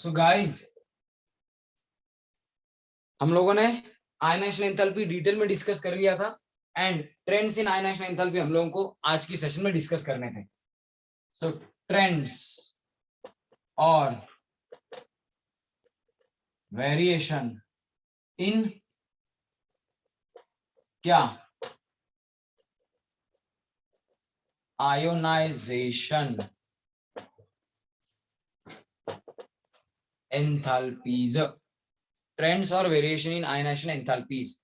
So guys, हम लोगों ने आयनाइजेशन एंथैल्पी डिटेल में डिस्कस कर लिया था and trends in ionisation enthalpy हम लोगों को आज की सेशन में डिस्कस करने थे. सो ट्रेंड्स और वेरिएशन इन क्या आयोनाइजेशन एंथैल्पीज. ट्रेंड्स और variation in ionisation enthalpies,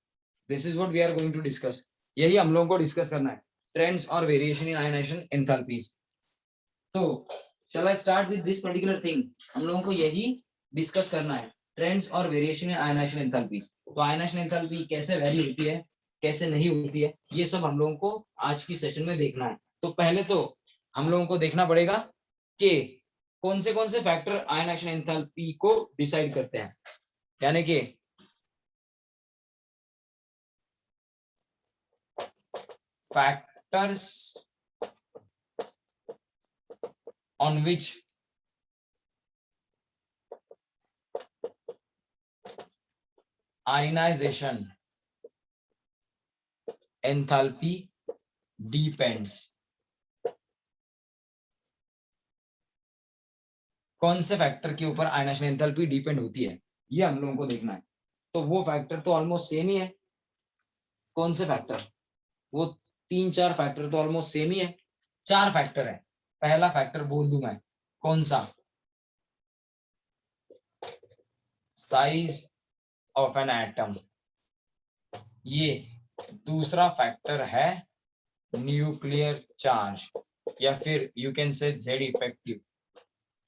this is what we are going to discuss. यही हम लोगों को डिस्कस करना है, ट्रेंड्स और वेरिएशन इन आयनाइजेशन एंथैल्पीज. तो shall I start with this particular thing? हम लोगों को यही डिस्कस करना है, ट्रेंड्स और वेरिएशन इन आयनाइजेशन एंथैल्पीज. तो आयनाइजेशन एंथैल्पी कैसे वैरी होती है, कैसे नहीं होती है, ये सब हम लोगों को आज की सेशन में देखना है. तो पहले तो हम लोगों को देखना पड़ेगा कि कौन से फैक्टर आयनाइजेशन एंथैल्पी को डिसाइड करते हैं, यानी कि factors on which ionization enthalpy depends. कौन से फैक्टर के ऊपर आयनाइजेशन एंथैल्पी डिपेंड होती है, ये हम लोगों को देखना है. तो वो फैक्टर तो ऑलमोस्ट सेम ही है. कौन से फैक्टर? वो 3-4 फैक्टर तो ऑलमोस्ट सेम ही है. 4 फैक्टर है. पहला फैक्टर बोल दूं मैं, कौन सा? Size of an atom. ये दूसरा फैक्टर है न्यूक्लियर चार्ज, या फिर you can say Z effective.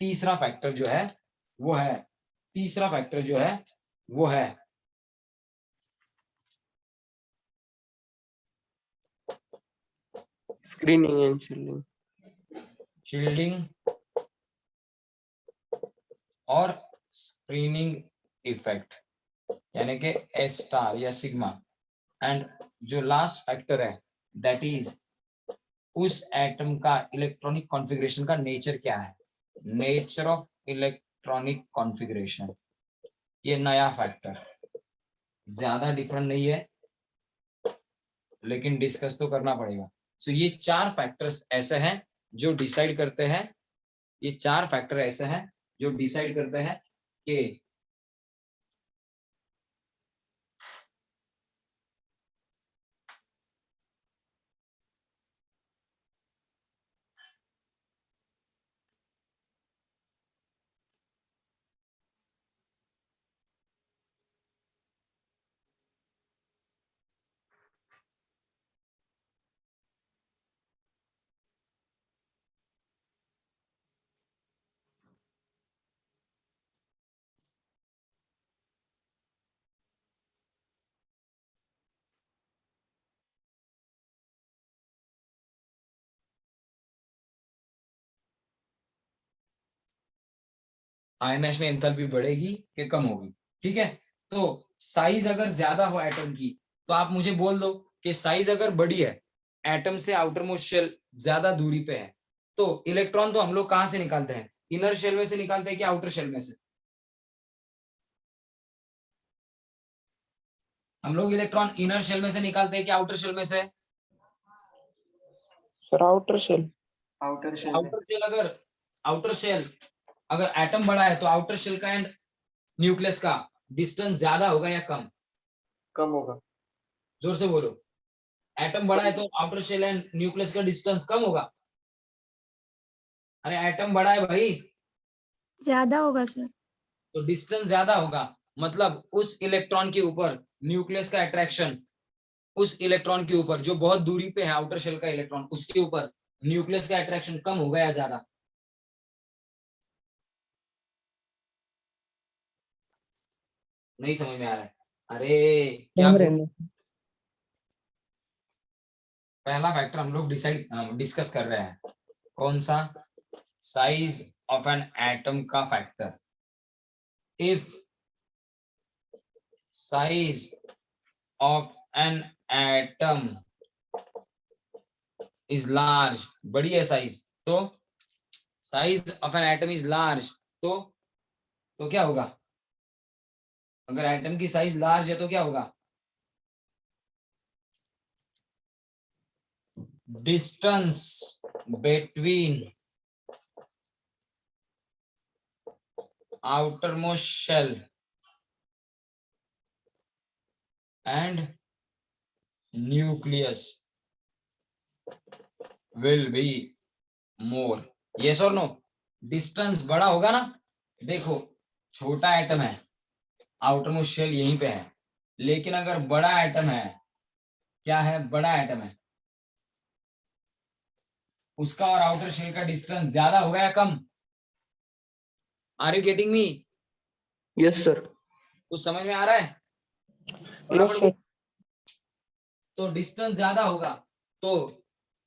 तीसरा फैक्टर जो है वो है स्क्रीनिंग एंड शील्डिंग और स्क्रीनिंग इफेक्ट, यानी कि एस स्टार या सिग्मा. एंड जो लास्ट फैक्टर है दैट इज उस एटम का इलेक्ट्रॉनिक कॉन्फ़िगरेशन का नेचर क्या है, नेचर ऑफ इलेक्ट्रॉनिक कॉन्फ़िगरेशन. ये नया फैक्टर, ज्यादा डिफरेंट नहीं है लेकिन डिस्कस तो करना पड़ेगा. सो ये 4 फैक्टर्स ऐसे हैं जो डिसाइड करते हैं, ये 4 फैक्टर ऐसे हैं जो डिसाइड करते हैं कि आयनाइजेशन एंथैल्पी बढ़ेगी कि कम होगी. ठीक है, तो साइज अगर ज्यादा हो एटम की तो आप मुझे बोल दो कि साइज अगर बड़ी है, एटम से आउटर मोस्ट शेल ज्यादा दूरी पे है, तो इलेक्ट्रॉन तो हम लोग कहां से निकालते हैं, इनर शेल में से निकालते हैं कि आउटर शेल में से? हम लोग इलेक्ट्रॉन इनर शेल में से निकालते हैं कि आउटर शेल में से? Sir outer shell. Outer shell अगर एटम बड़ा है तो आउटर शेल का एंड न्यूक्लियस का डिस्टेंस ज्यादा होगा या कम? कम होगा. जोर से बोलो. एटम बड़ा है तो आउटर शेल एंड न्यूक्लियस का डिस्टेंस कम होगा. अरे एटम बड़ा है भाई, ज्यादा होगा सर. तो डिस्टेंस ज्यादा होगा, मतलब उस इलेक्ट्रॉन के ऊपर न्यूक्लियस का अट्रैक्शन, उस इलेक्ट्रॉन के ऊपर जो बहुत दूरी पे है आउटर शेल का इलेक्ट्रॉन, उसके ऊपर न्यूक्लियस का अट्रैक्शन कम होगा या ज्यादा? नहीं समझ में आ रहा है? अरे क्या पहला फैक्टर हम लोग डिस्कस कर रहे हैं, कौन सा? साइज ऑफ एन एटम का factor. If size of an atom is large, बड़ी है साइज, तो size of an atom is large, तो तो क्या होगा? अगर एटम की साइज लार्ज है तो क्या होगा? Distance between outermost shell and nucleus will be more. Yes or no? Distance बड़ा होगा ना. देखो छोटा एटम है, आउटर मोस्ट शेल यहीं पे है, लेकिन अगर बड़ा एटम है, क्या है, बड़ा एटम है, उसका और आउटर शेल का डिस्टेंस ज्यादा होगा या कम? Are you getting me? Yes sir. कुछ समझ में आ रहा है? Yes sir. तो डिस्टेंस ज्यादा होगा तो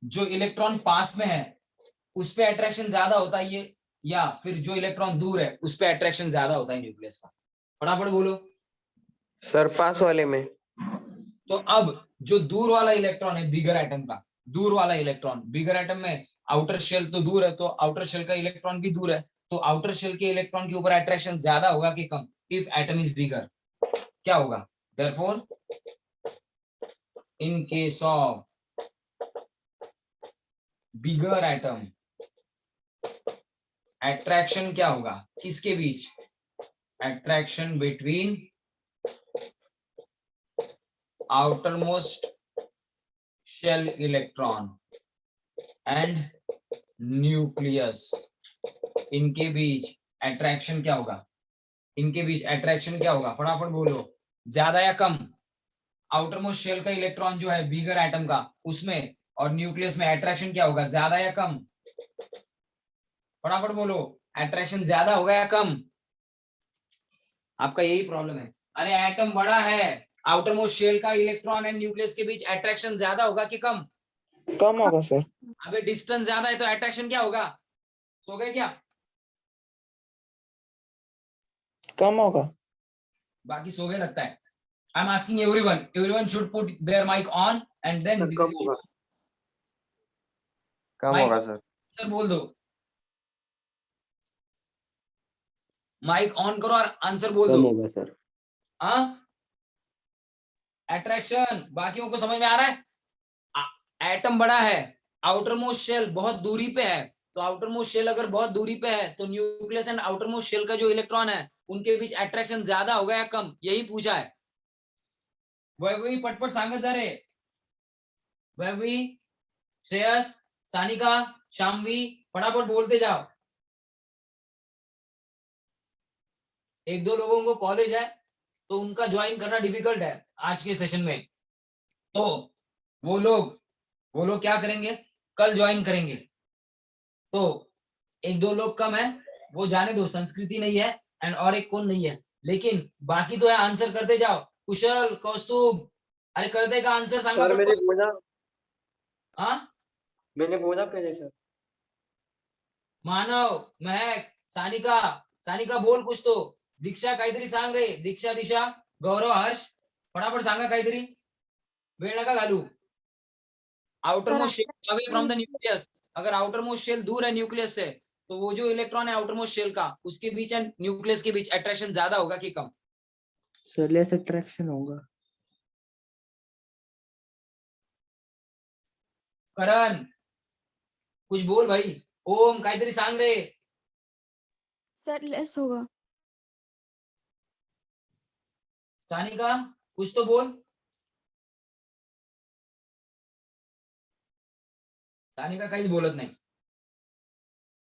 जो इलेक्ट्रॉन पास में है उस पे अट्रैक्शन ज्यादा होता है ये, या फिर जो इलेक्ट्रॉन दूर है उस पे अट्रैक्शन ज्यादा होता है न्यूक्लियस का? फटाफट बोलो. सर पास वाले में। तो अब जो दूर वाला इलेक्ट्रॉन है बिगर एटम का, दूर वाला इलेक्ट्रॉन, बिगर एटम में आउटर शेल तो दूर है, तो आउटर शेल का इलेक्ट्रॉन भी दूर है, तो आउटर शेल के इलेक्ट्रॉन के ऊपर अट्रैक्शन ज्यादा होगा कि कम? इफ एटम इज बिगर, क्या होगा? Therefore in case of bigger atom attraction क्या होगा? किसके बीच? Attraction between outermost shell electron and nucleus. इनके बीच अट्रैक्शन क्या होगा? इनके बीच अट्रैक्शन क्या होगा? फटाफट बोलो. ज्यादा या कम? आउटर मोस्ट शेल का इलेक्ट्रॉन जो है बिगर एटम का, उसमें और न्यूक्लियस में अट्रैक्शन क्या होगा? ज्यादा या कम? फटाफट बोलो. अट्रैक्शन ज्यादा होगा या कम? आपका यही प्रॉब्लम है. अरे एटम बड़ा है, आउटर मोस्ट शेल का इलेक्ट्रॉन एंड न्यूक्लियस के बीच अट्रैक्शन ज्यादा होगा कि कम? कम होगा सर। अबे डिस्टेंस ज्यादा है तो अट्रैक्शन क्या होगा? सो गए क्या? कम होगा। बाकी सो गए लगता है. I am asking everyone should put their mic on and then come होगा। कम माइक होगा सर। सर बोल दो. माइक ऑन करो और आंसर बोल कम दो. होगा सर। हाँ, अट्रैक्शन बाकियों को समझ में आ रहा है? एटम बड़ा है, आउटर मोस्ट शेल बहुत दूरी पे है, तो आउटर मोस्ट शेल अगर बहुत दूरी पे है तो nucleus and outermost shell का जो इलेक्ट्रॉन है उनके बीच अट्रैक्शन ज्यादा होगा या कम? यही पूछा है. वही पटपट सांगत जा रे. वही श्रेयस, सानिका, शामवी, फटाफट बोलते जाओ. एक दो लोगों को कॉलेज है तो उनका ज्वाइन करना डिफिकल्ट है आज के सेशन में, तो वो लोग क्या करेंगे? कल ज्वाइन करेंगे. तो एक दो लोग कम है, वो जाने दो, संस्कृति नहीं है एंड और एक कौन नहीं है, लेकिन बाकी तो है. आंसर करते जाओ. कुशल, कौस्तुभ, अरे कर देगा आंसर सांगा सर मैंने पटपट. बोला। हाँ, मैंने बोला पहले सर। मानव, महक, सानिका, सानिका बोल कुछ तो. दीक्षा काहीतरी सांग रे. दीक्षा, दिशा, गौरव, हर्ष, फटाफट सांगा काहीतरी. वेळ नका घालू. Outer sir most shell away from the nucleus. अगर आउटर मोस्ट शेल दूर है न्यूक्लियस से, तो वो जो इलेक्ट्रॉन है आउटर मोस्ट शेल का, उसके बीच एंड न्यूक्लियस के बीच अट्रैक्शन ज्यादा होगा कि कम? सर लेस अट्रैक्शन होगा। करण, कुछ बोल भाई. ओम काहीतरी सांग रे. सर लेस होगा. सानिका कुछ तो बोल. सानिका काहीच बोलत नाही.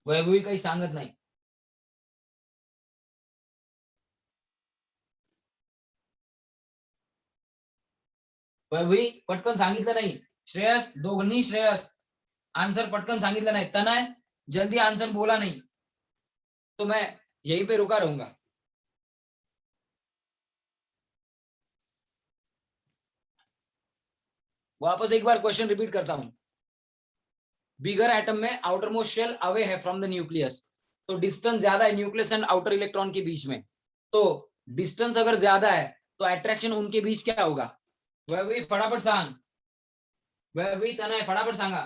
वैभवी काही सांगत नाही. वैभवी पटकन सांगितलं नाही. श्रेयस, दोघांनी श्रेयस आंसर पटकन सांगितलं नाही. तनय जल्दी आंसर बोला नहीं तो मैं यहीं पे रुका रहूंगा. वापस एक बार क्वेश्चन रिपीट करता हूं. बिगर एटम में आउटर मोस्ट शेल अवे है फ्रॉम द न्यूक्लियस, तो डिस्टेंस ज्यादा है न्यूक्लियस एंड आउटर इलेक्ट्रॉन के बीच में, तो डिस्टेंस अगर ज्यादा है तो अट्रैक्शन उनके बीच क्या होगा? वह भी फटाफट सांग. वह भी तनय फटाफट सांगा.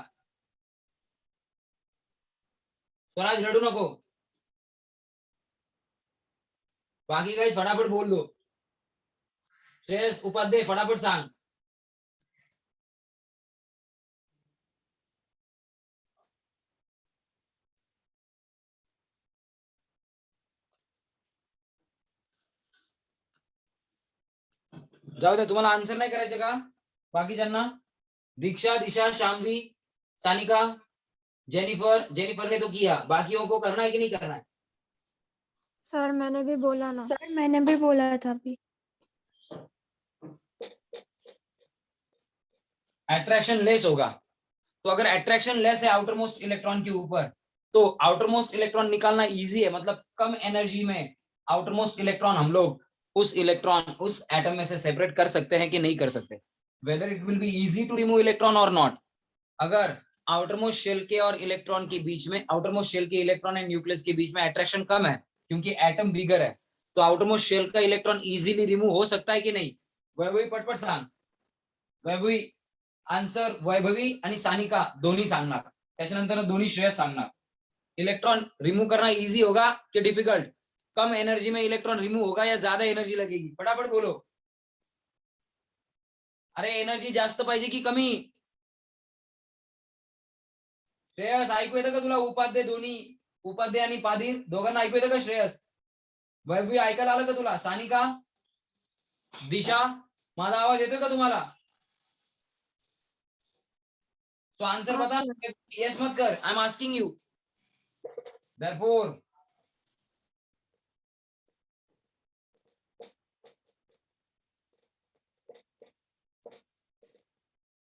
स्वराज रडू नको. बाकी गाइस फटाफट बोल दो. श्रेयस उपाध्याय फटाफट सांग. जाऊ दे, तुम्हाला आन्सर नाही करायचं का बाकीच्यांना? दीक्षा, दिशा, शामवी, सानिका, जेनिफर. जेनिफर ने तो किया, बाकियों को करना है कि नहीं करना है? सर मैंने भी बोला ना। सर मैंने भी बोला था अभी। अट्रैक्शन लेस होगा. तो अगर अट्रैक्शन लेस है आउटर मोस्ट इलेक्ट्रॉन के ऊपर, तो आउटर मोस्ट इलेक्ट्रॉन निकालना इजी है. मतलब कम एनर्जी में आउटर मोस्ट इलेक्ट्रॉन हम लोग उस इलेक्ट्रॉन उस एटम में से सेपरेट कर सकते हैं कि नहीं कर सकते. Whether it will be easy to remove electron और नॉट. अगर आउटर मोस्ट शेल के और इलेक्ट्रॉन के बीच में, आउटर मोस्ट शेल के इलेक्ट्रॉन एंड न्यूक्लियस के बीच में अट्रैक्शन कम है क्योंकि एटम बिगर है, तो आउटर मोस्ट शेल का इलेक्ट्रॉन इजीली रिमूव हो सकता है की नाही? वैभवी पटपट सांग. वैभवी आन्सर वैभवी आणि सानिका दोन्ही सांगणार, त्याच्यानंतर दोन्ही श्रेयस सांगणार. इलेक्ट्रॉन रिमूव करना इजी होगा कि डिफिकल्ट? कम एनर्जी में इलेक्ट्रॉन रिमूव होगा या ज्यादा एनर्जी लगेगी? फटाफट बोलो. अरे एनर्जी जास्त पाहिजे की कमी? श्रेयस ऐकू येतं का तुला? उपाध्याय दोन्ही, उपाध्याय आणि पाधीर दोघांना ऐकू येतं का? श्रेयस, वैभवी ऐकायला आलं का तुला? सानिका, दिशा, माझा आवाज येतोय का तुम्हाला? तो आंसर हाँ, बता. सर। यस मत कर, आई am asking you. Therefore,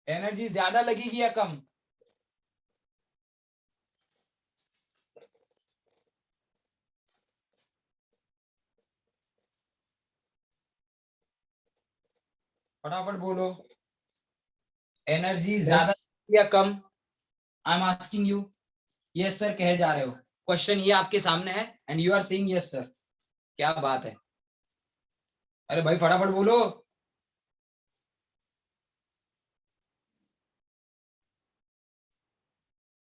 energy ज्यादा लगेगी या कम? फटाफट बोलो. एनर्जी ज्यादा यस या कम? I am asking you. Yes sir कहे जा रहे हो. क्वेश्चन ये आपके सामने है and you are saying yes sir. क्या बात है. अरे भाई फटाफट बोलो.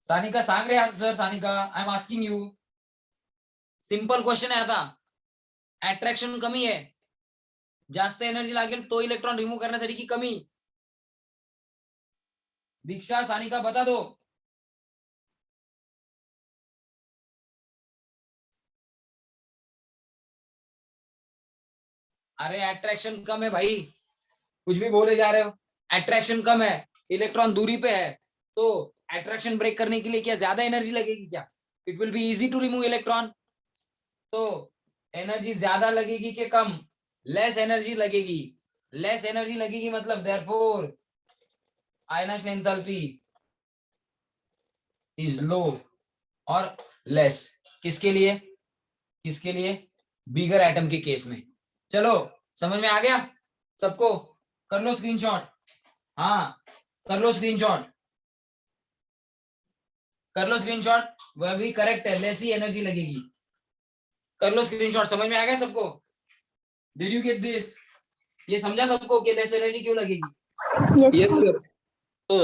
सानिका सांग रे answer. Sanika, I am asking you. Simple question है आता. अट्रॅक्शन कमी आहे, जास्त एनर्जी लागेल तो इलेक्ट्रॉन रिमूव्ह करण्यासाठी की कमी? दीक्षा, सानिका बता दो. अरे अट्रैक्शन कम है भाई, कुछ भी बोले जा रहे हो. अट्रैक्शन कम है, इलेक्ट्रॉन दूरी पे है, तो अट्रैक्शन ब्रेक करने के लिए क्या ज्यादा एनर्जी लगेगी क्या? It will be easy to remove electron. तो एनर्जी ज्यादा लगेगी कि कम? लेस एनर्जी लगेगी. लेस एनर्जी लगेगी मतलब therefore ionisation enthalpy is low और लेस. किसके लिए? किसके लिए? बिगर एटम के केस में. चलो समझ में आ गया सबको? कर लो स्क्रीनशॉट. हाँ कर लो स्क्रीनशॉट, कर लो स्क्रीनशॉट. वह भी करेक्ट है, लेस ही एनर्जी लगेगी. कर लो स्क्रीनशॉट. समझ में आ गया सबको? Did you get this? ये समझा सबको कि लेस एनर्जी क्यों लगेगी? यस सर तो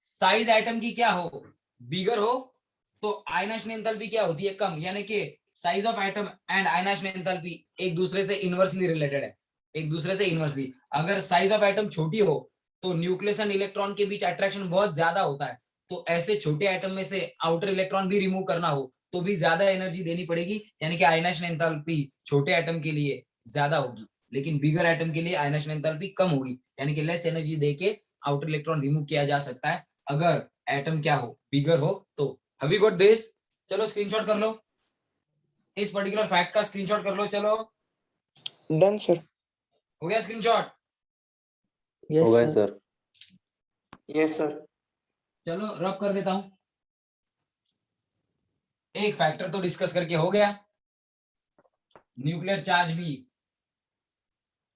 साइज एटम की क्या हो, बिगर हो, तो आयनाइजेशन एंथैल्पी क्या होती है? कम. यानी कि size of atom and ionisation enthalpy एक दूसरे से इनवर्सली रिलेटेड है. एक दूसरे से इनवर्सली. अगर साइज ऑफ एटम छोटी हो तो न्यूक्लियस एंड इलेक्ट्रॉन के बीच अट्रैक्शन बहुत ज्यादा होता है. तो ऐसे छोटे एटम में से आउटर इलेक्ट्रॉन भी रिमूव करना हो तो भी ज्यादा एनर्जी देनी पड़ेगी. यानी कि आयनाइजेशन एंथैल्पी छोटे एटम के लिए ज्यादा होगी, लेकिन बिगर एटम के लिए आयनाइजेशन एंथैल्पी कम होगी. यानी कि लेस एनर्जी देके आउटर इलेक्ट्रॉन रिमूव किया जा सकता है अगर एटम क्या हो, बिगर हो. तो हैव यू गॉट दिस? चलो स्क्रीनशॉट कर लो. इस पर्टिकुलर फैक्ट का स्क्रीनशॉट कर लो. चलो डन सर हो गया स्क्रीनशॉट? यस हो गए सर सर. यस सर चलो रब कर देता हूं. एक फैक्टर तो डिस्कस करके हो गया, न्यूक्लियर चार्ज भी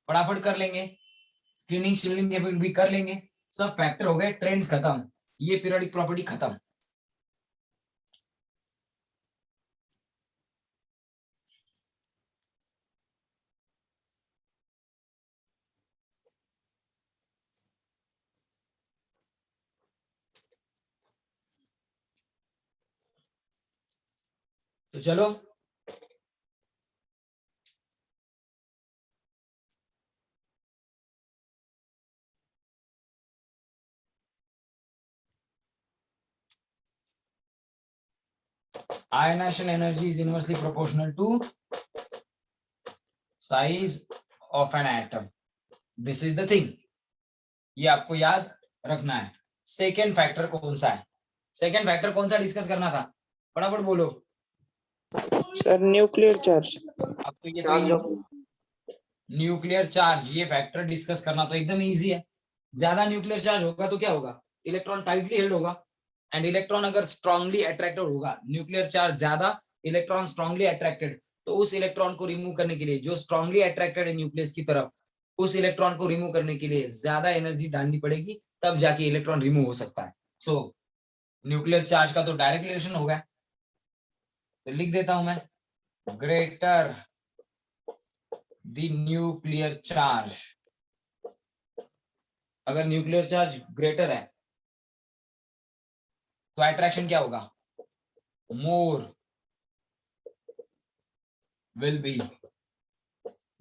फटाफट कर लेंगे, स्क्रीनिंग श्रीनिंग भी कर लेंगे. सब फैक्टर हो गए, ट्रेंड्स खत्म, ये पीरियोडिक प्रॉपर्टी खत्म. तो चलो ionization energy is inversely proportional to size of an atom. This is the thing. ये आपको याद रखना है. सेकेंड फैक्टर कौन सा है? सेकेंड फैक्टर कौन सा डिस्कस करना था? फटाफट बोलो. Sir nuclear charge. आपको ये तो न्यूक्लियर चार्ज, ये फैक्टर डिस्कस करना तो एकदम इजी है. ज्यादा न्यूक्लियर चार्ज होगा तो क्या होगा? इलेक्ट्रॉन टाइटली हेल्ड होगा. एंड इलेक्ट्रॉन अगर स्ट्रांगली अट्रैक्टेड होगा, न्यूक्लियर चार्ज ज्यादा, इलेक्ट्रॉन स्ट्रांगली अट्रैक्टेड, तो उस इलेक्ट्रॉन को रिमूव करने के लिए, जो स्ट्रांगली अट्रैक्टेड है न्यूक्लियस की तरफ, उस इलेक्ट्रॉन को रिमूव करने के लिए ज्यादा एनर्जी डालनी पड़ेगी, तब जाके इलेक्ट्रॉन रिमूव हो सकता है. सो न्यूक्लियर चार्ज का तो डायरेक्ट रिलेशन होगा. तो लिख देता हूं मैं, ग्रेटर द न्यूक्लियर चार्ज, अगर न्यूक्लियर चार्ज ग्रेटर है तो अट्रैक्शन क्या होगा? More will be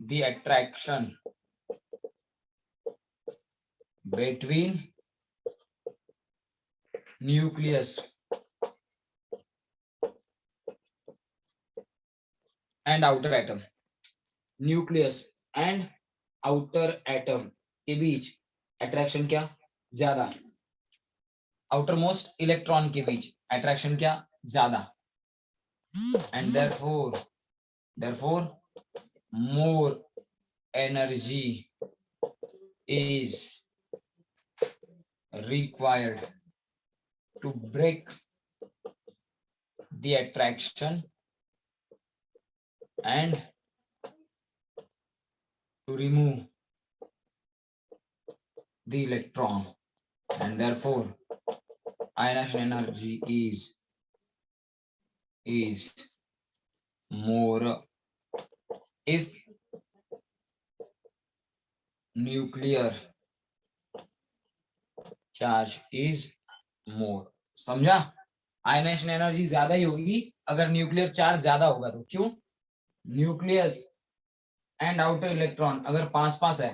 the attraction between nucleus and outer atom. Nucleus and outer atom के बीच अट्रैक्शन क्या? ज्यादा. आउटर मोस्ट इलेक्ट्रॉन के बीच अट्रैक्शन क्या? ज्यादा. And therefore more energy is required to break the attraction and to remove the electron, and therefore ionization energy is more if nuclear charge is more. समझा? Ionization energy ज्यादा ही होगी अगर nuclear charge ज्यादा होगा. तो क्यों? न्यूक्लियस एंड आउटर इलेक्ट्रॉन अगर पास पास है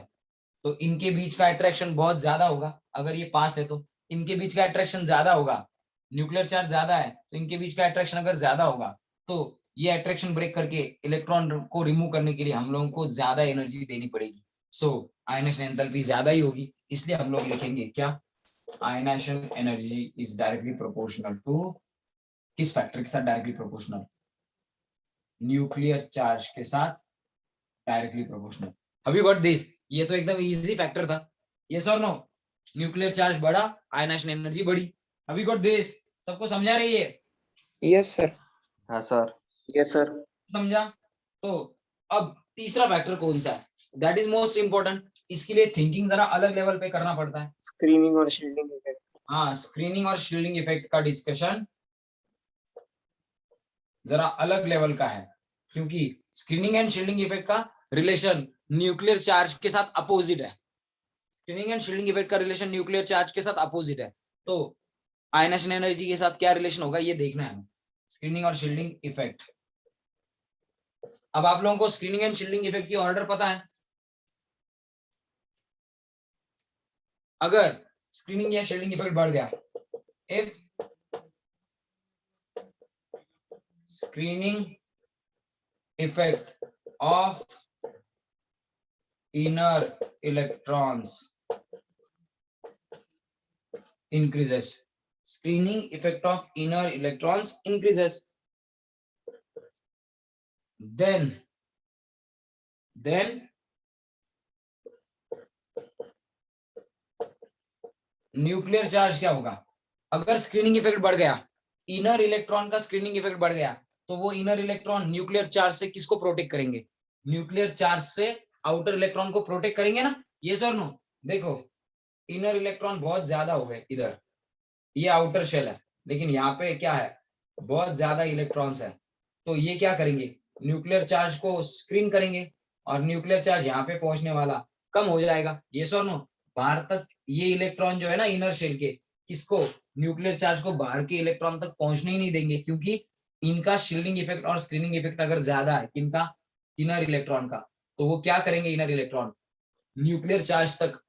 तो इनके बीच का अट्रैक्शन बहुत ज्यादा होगा. अगर ये पास है तो इनके बीच का अट्रैक्शन ज्यादा होगा. न्यूक्लियर चार्ज ज्यादा है तो इनके बीच का अट्रैक्शन अगर ज्यादा होगा तो ये अट्रैक्शन ब्रेक करके इलेक्ट्रॉन को रिमूव करने के लिए हम लोगों को ज्यादा एनर्जी देनी पड़ेगी. सो आयनाइजेशन एंथैल्पी ज्यादा ही होगी, इसलिए हम लोग लिखेंगे क्या? Ionisation energy is directly proportional to, किस फैक्टर के साथ डायरेक्टली प्रोपोर्शनल? न्यूक्लियर चार्ज के साथ directly proportional. Have you got this? ये तो एकदम इजी फैक्टर था. यस और नो? न्यूक्लियर चार्ज बढ़ा, आयनाइजेशन एनर्जी बढ़ी. Have you got this? सबको समझा रही है? Yes sir. हाँ सर. Yes sir. समझा? तो अब तीसरा फैक्टर कौन सा है? That is most important. इसके लिए थिंकिंग जरा अलग लेवल पे करना पड़ता है. स्क्रीनिंग और शील्डिंग इफेक्ट. हाँ, स्क्रीनिंग और शील्डिंग इफेक्ट का डिस्कशन जरा अलग लेवल का है, क्योंकि स्क्रीनिंग एंड शील्डिंग इफेक्ट का रिलेशन न्यूक्लियर चार्ज के साथ अपोजिट है. स्क्रीनिंग एंड शील्डिंग इफेक्ट का रिलेशन न्यूक्लियर चार्ज के साथ अपोजिट है. तो आयनाइजेशन एनर्जी के साथ क्या रिलेशन होगा ये देखना है. स्क्रीनिंग और शील्डिंग इफेक्ट. अब आप लोगों को स्क्रीनिंग एंड शील्डिंग इफेक्ट की ऑर्डर पता है? अगर स्क्रीनिंग या शील्डिंग इफेक्ट बढ़ गया, if screening effect of inner electrons increases, screening effect of inner electrons increases, then nuclear charge क्या होगा? अगर स्क्रीनिंग इफेक्ट बढ़ गया, इनर इलेक्ट्रॉन का स्क्रीनिंग इफेक्ट बढ़ गया, तो वो इनर इलेक्ट्रॉन न्यूक्लियर चार्ज से किसको प्रोटेक्ट करेंगे? न्यूक्लियर चार्ज से आउटर इलेक्ट्रॉन को प्रोटेक्ट करेंगे ना. यस और नो? देखो, इनर इलेक्ट्रॉन बहुत ज्यादा हो गए इधर, ये आउटर शेल है, लेकिन यहाँ पे क्या है? बहुत ज्यादा इलेक्ट्रॉन्स है. तो ये क्या करेंगे? न्यूक्लियर चार्ज को स्क्रीन करेंगे और न्यूक्लियर चार्ज यहाँ पे पहुंचने वाला कम हो जाएगा. यस और नो? बाहर तक ये इलेक्ट्रॉन जो है ना इनर शेल के, किसको? न्यूक्लियर चार्ज को बाहर के इलेक्ट्रॉन तक पहुंचने ही नहीं देंगे, क्योंकि इनका शील्डिंग इफेक्ट और स्क्रीनिंग इफेक्ट अगर ज्यादा है, किनका? इनर इलेक्ट्रॉन का. तो वो क्या करेंगे? इनर इलेक्ट्रॉन न्यूक्लियर चार्ज तक,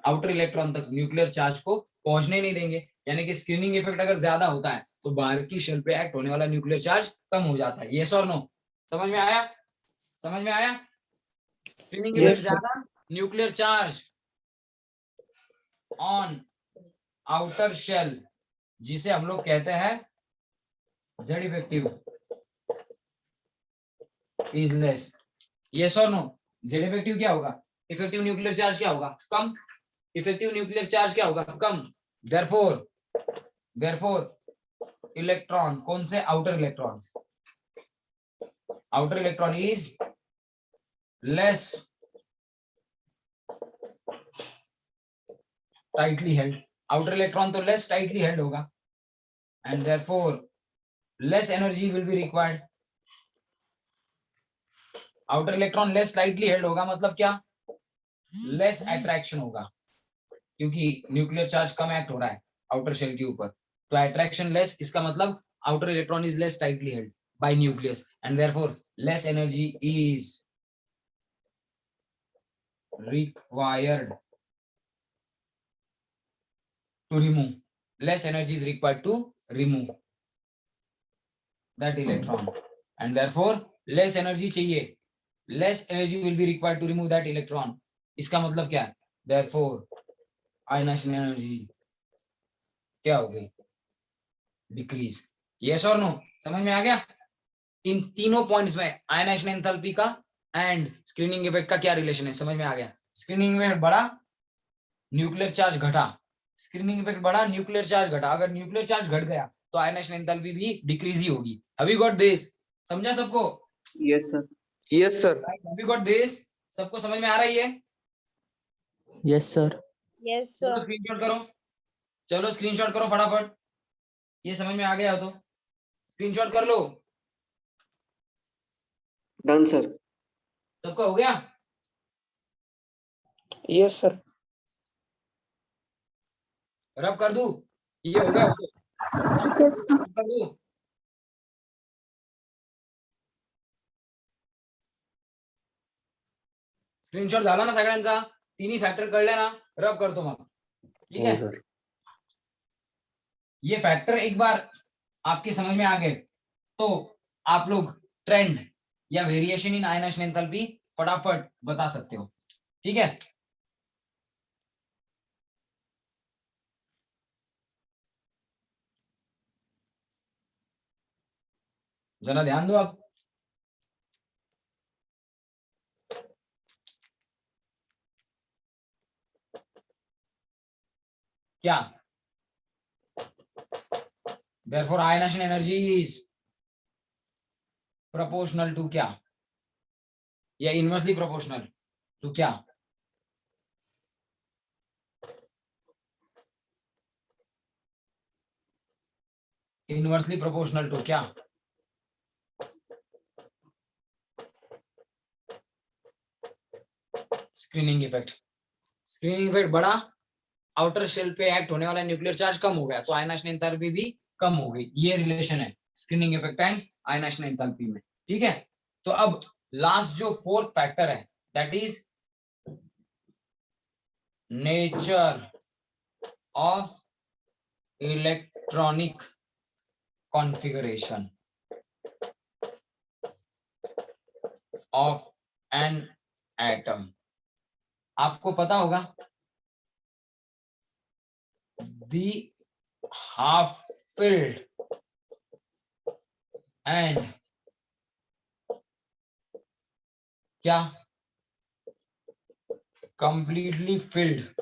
आउटर इलेक्ट्रॉन तक न्यूक्लियर चार्ज को पहुंचने नहीं देंगे. यानी कि स्क्रीनिंग इफेक्ट अगर ज्यादा होता है तो बाहर की शेल पे एक्ट होने वाला न्यूक्लियर चार्ज कम हो जाता है। यस और नो? समझ में आया? समझ में आया? Screening Yes, effect sir. ज्यादा, nuclear charge on outer shell, जिसे हम लोग कहते हैं Z effective is less. Yes और नो? जेड इफेक्टिव क्या होगा? इफेक्टिव न्यूक्लियर चार्ज क्या होगा? कम। इफेक्टिव न्यूक्लियर चार्ज क्या होगा? कम। देयरफॉर इलेक्ट्रॉन, कौन से? Outer electron, outer electron is less tightly held. Outer electron तो लेस टाइटली हेल्ड होगा and therefore less energy will be required. Outer electron less tightly held होगा मतलब क्या? लेस अट्रैक्शन होगा, क्योंकि न्यूक्लियर चार्ज कम act हो रहा है आउटर शेल के ऊपर, तो अट्रैक्शन लेस, इसका मतलब outer electron is less tightly held by nucleus and therefore less energy is required to remove, less energy is required to remove that electron and therefore less energy चाहिए, less energy will be required to remove that electron। इसका मतलब क्या है? therefore ionization energy क्या हो गई? Decrease. Yes और no? समझ में आ गया? इन तीनों पॉइंट्स में आयनाइजेशन एंथैल्पी का एंड स्क्रीनिंग इफेक्ट का क्या रिलेशन है? समझ में आ गया? स्क्रीनिंग इफेक्ट बढ़ा, न्यूक्लियर चार्ज घटा। स्क्रीनिंग इफेक्ट बढ़ा, न्यूक्लियर चार्ज घटा। अगर न्यूक्लियर चार्ज घट गया तो आयनाइजेशन एंथैल्पी भी डिक्रीज ही होगी। Have you got this? समझा सबको? Yes, sir. Yes, sir. Have you got this? सबको समझ में आ रही है? Yes, sir. Yes, चलो sir. स्क्रीनशॉट करो, चलो स्क्रीनशॉट करो फटाफट। ये समझ में आ गया हो तो स्क्रीनशॉट कर लो। Done, sir. सबका हो गया? Yes, sir. रब कर दूं? ये हो गया हो तो Yes, sir. कर दूं? स्क्रीनशॉट झाला ना सगळ्यांचा? तिन्ही फॅक्टर कळले ना? रब करतो मग, ठीक है? ये फैक्टर एक बार आपके समझ में आ गए तो आप लोग ट्रेंड या वेरिएशन इन आयनाइजेशन एंथैल्पी फटाफट बता सकते हो, ठीक है? जरा ध्यान दो आप। क्या? therefore ionization energy is proportional to क्या? या इनवर्सली प्रोपोर्शनल टू क्या? इनवर्सली प्रोपोर्शनल टू क्या? Screening effect. स्क्रीनिंग इफेक्ट बढ़ा, आउटर शेल पे एक्ट होने वाला न्यूक्लियर चार्ज कम हो गया तो आयनाइजेशन एंथैल्पी भी कम हो गई। ये रिलेशन है screening effect and ionisation enthalpy में, ठीक है? तो अब लास्ट जो फोर्थ फैक्टर है that is nature of electronic configuration of an atom. आपको पता होगा दी हाफ फिल्ड एंड क्या? Completely filled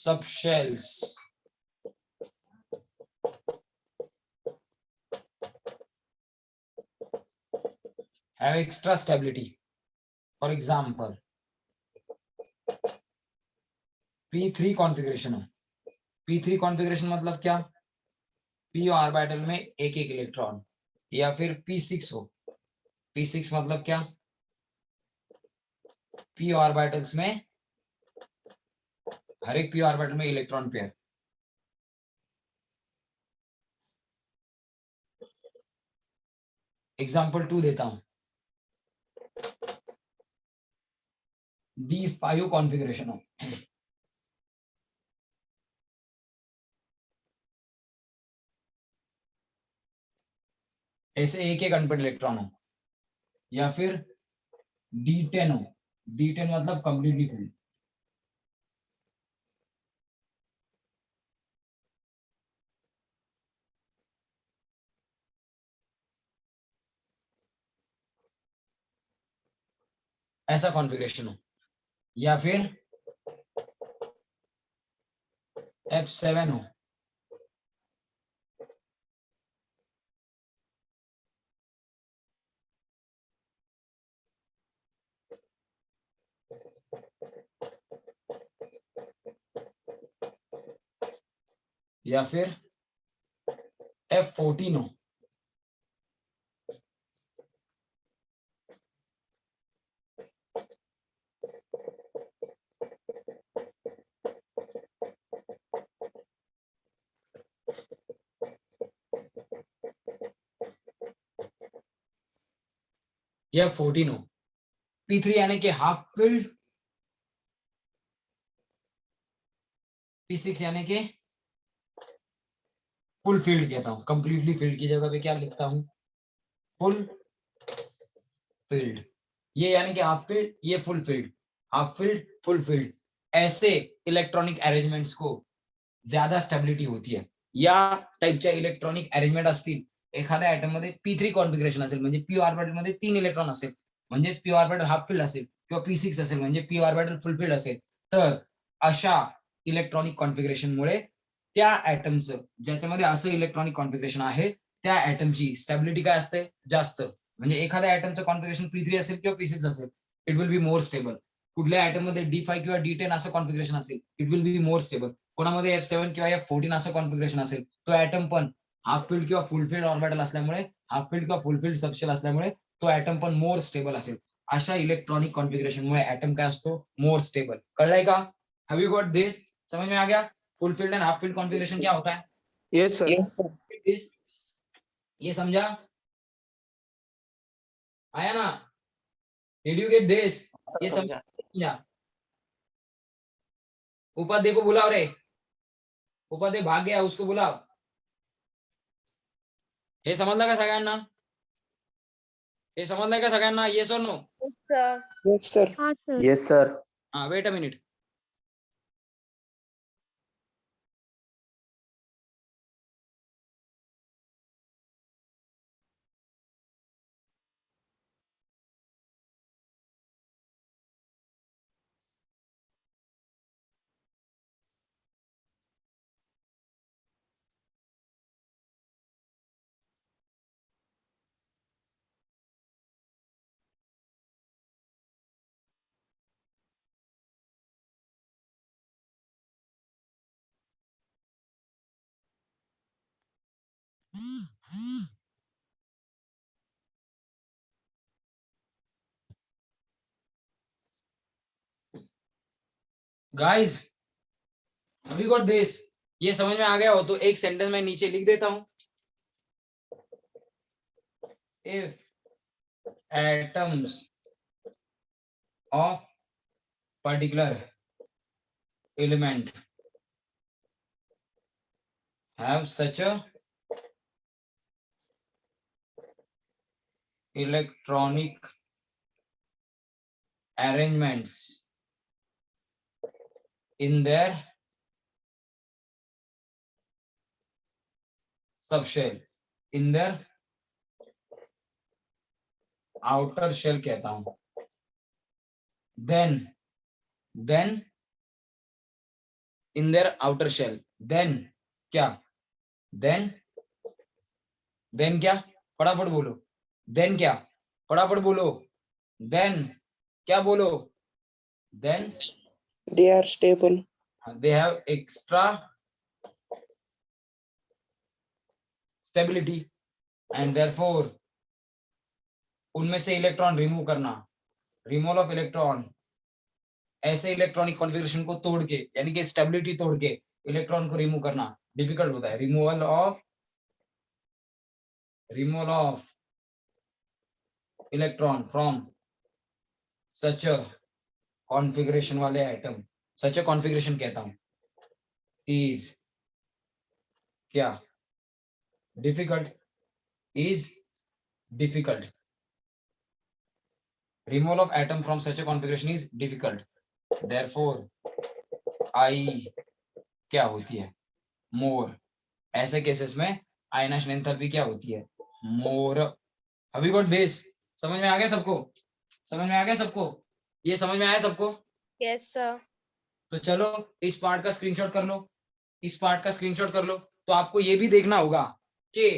subshells have extra stability. For example, p3 configuration हो। p3 कॉन्फ़िगरेशन मतलब क्या? p ऑर्बिटल में एक एक इलेक्ट्रॉन, या फिर p6 हो। p6 मतलब क्या? p ऑर्बिटल्स में हर एक p ऑर्बिटल में इलेक्ट्रॉन पेयर। एग्जाम्पल 2 देता हूं, d5 कॉन्फ़िगरेशन हो। ऐसे एक एक अनपेड इलेक्ट्रॉन हो, या फिर D10 हो, D10 मतलब कंप्लीटली फुल। ऐसा कॉन्फ़िगरेशन हो, या फिर F7 हो, या फिर F14 हो, या 14 हो। P3 यानी कि हाफ फिल्ड, P6 यानी कि फुल फील्ड कहता हूं। कंप्लीटली फील्ड की जगह पे क्या लिखता हूं? Full field. ये यानी कि हाफ फील्ड, ये full field. Half field, full field, ऐसे इलेक्ट्रॉनिक अरेंजमेंट्स को ज्यादा स्टॅबिलिटी होती आहे। या टाइपच्या इलेक्ट्रॉनिक अरेंजमेंट असतील, एखाद्या ऍटम मध्ये P3 कॉन्फिगरेशन असेल म्हणजे p ऑर्बिटल मध्ये 3 इलेक्ट्रॉन असेल, म्हणजेच p ऑर्बिटल हाफ फील्ड असेल, किंवा P6 असेल म्हणजे p ऑर्बिटल फुल फील्ड असेल, तर अशा इलेक्ट्रॉनिक कॉन्फिगरेशन मुळे त्या ऍटमचं, ज्याच्यामध्ये असं इलेक्ट्रॉनिक कॉन्फिगरेशन आहे, त्या ऍटमची स्टॅबिलिटी काय असते? जास्त। म्हणजे एखाद्या ऍटमचं कॉन्फिगरेशन P3 असेल किंवा P6 असेल, it will be more stable. कुठल्या ऍटम मध्ये D5 किंवा D10 असं कॉन्फिगरेशन असेल, it will be more stable. कोणामध्ये F7 किंवा F14 असं कॉन्फिगरेशन असेल, तो ऍटम पण हाफ फील्ड किंवा फुल फील्ड ऑर्बिटल असल्यामुळे, हाफ फील्ड किंवा फुल फील्ड सबशेल असल्यामुळे तो ऍटम पण मोर स्टेबल असेल। अशा इलेक्ट्रॉनिक कॉन्फिगरेशन मुळे ऍटम काय असतो? मोर स्टेबल। कळलंय का? Have you got this? समझ में आ गया? Full filled and half filled configuration क्या होता है? Yes, sir. This- ये समझा? आया ना? Did you get this? ये समझा? उपाध्याय को बुलाओ रे, उपाध्याय भाग गया, उसको बुलाओ। हे समजलं का सगळ्यांना? हे समजलंय का सगळ्यांना? येस और नो? Yes, sir. हाँ सर। Yes, sir. हाँ, wait a minute. Guys, we got this? ये समझ में आ गया हो तो एक सेंटेंस में नीचे लिख देता हूं। If atoms of particular element have such a electronic arrangements in their subshell, in their outer shell कहता हूं, then in their outer shell, then क्या? then क्या? फटाफट बोलो। then क्या? फटाफट बोलो। then क्या बोलो? then They are stable. they have extra stability and therefore उनमें से इलेक्ट्रॉन रिमूव करना, रिमूवल ऑफ इलेक्ट्रॉन, ऐसे इलेक्ट्रॉनिक कॉन्फ़िगरेशन को तोड़ के, यानी कि स्टेबिलिटी तोड़ के इलेक्ट्रॉन को रिमूव करना डिफिकल्ट होता है। Removal of electron from such a configuration वाले एटम, सच अ कॉन्फ़िगरेशन कहता हूं, इज क्या? Difficult, is difficult. Removal of atom from such a configuration is difficult. Therefore, I क्या होती है? More. ऐसे केसेस में आयनाइजेशन एंथैल्पी क्या होती है? More. Have you got this? समझ में आ गया सबको? समझ में आ गया सबको? ये समझ में आया सबको? Yes sir. तो चलो इस पार्ट का स्क्रीनशॉट कर लो, इस पार्ट का स्क्रीनशॉट कर लो। तो आपको ये भी देखना होगा कि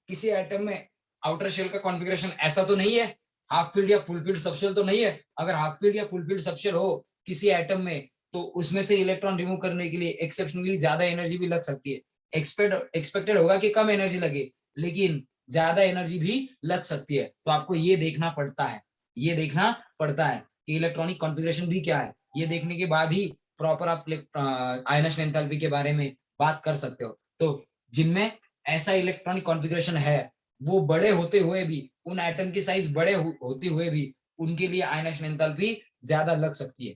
किसी एटम में आउटर शेल का कॉन्फ़िगरेशन ऐसा तो नहीं है, हाफ फील्ड या फुल फील्ड सबशेल तो नहीं है। अगर हाफ फील्ड या फुल फील्ड सबशेल हो किसी एटम में तो उसमें से इलेक्ट्रॉन रिमूव करने के लिए एक्सेप्शनली ज्यादा एनर्जी भी लग सकती है। एक्सपेक्टेड होगा कि कम एनर्जी लगे, लेकिन ज्यादा एनर्जी भी लग सकती है। तो आपको ये देखना पड़ता है, ये देखना पड़ता है कि इलेक्ट्रॉनिक कॉन्फ़िगरेशन भी क्या है। ये देखने के बाद ही प्रॉपर आप आयनाइजेशन एंथैल्पी के बारे में बात कर सकते हो। तो जिनमें ऐसा इलेक्ट्रॉनिक कॉन्फ़िगरेशन है वो बड़े होते हुए भी, उन एटम की साइज बड़े होते हुए भी उनके लिए आयनाइजेशन एंथैल्पी ज्यादा लग सकती है।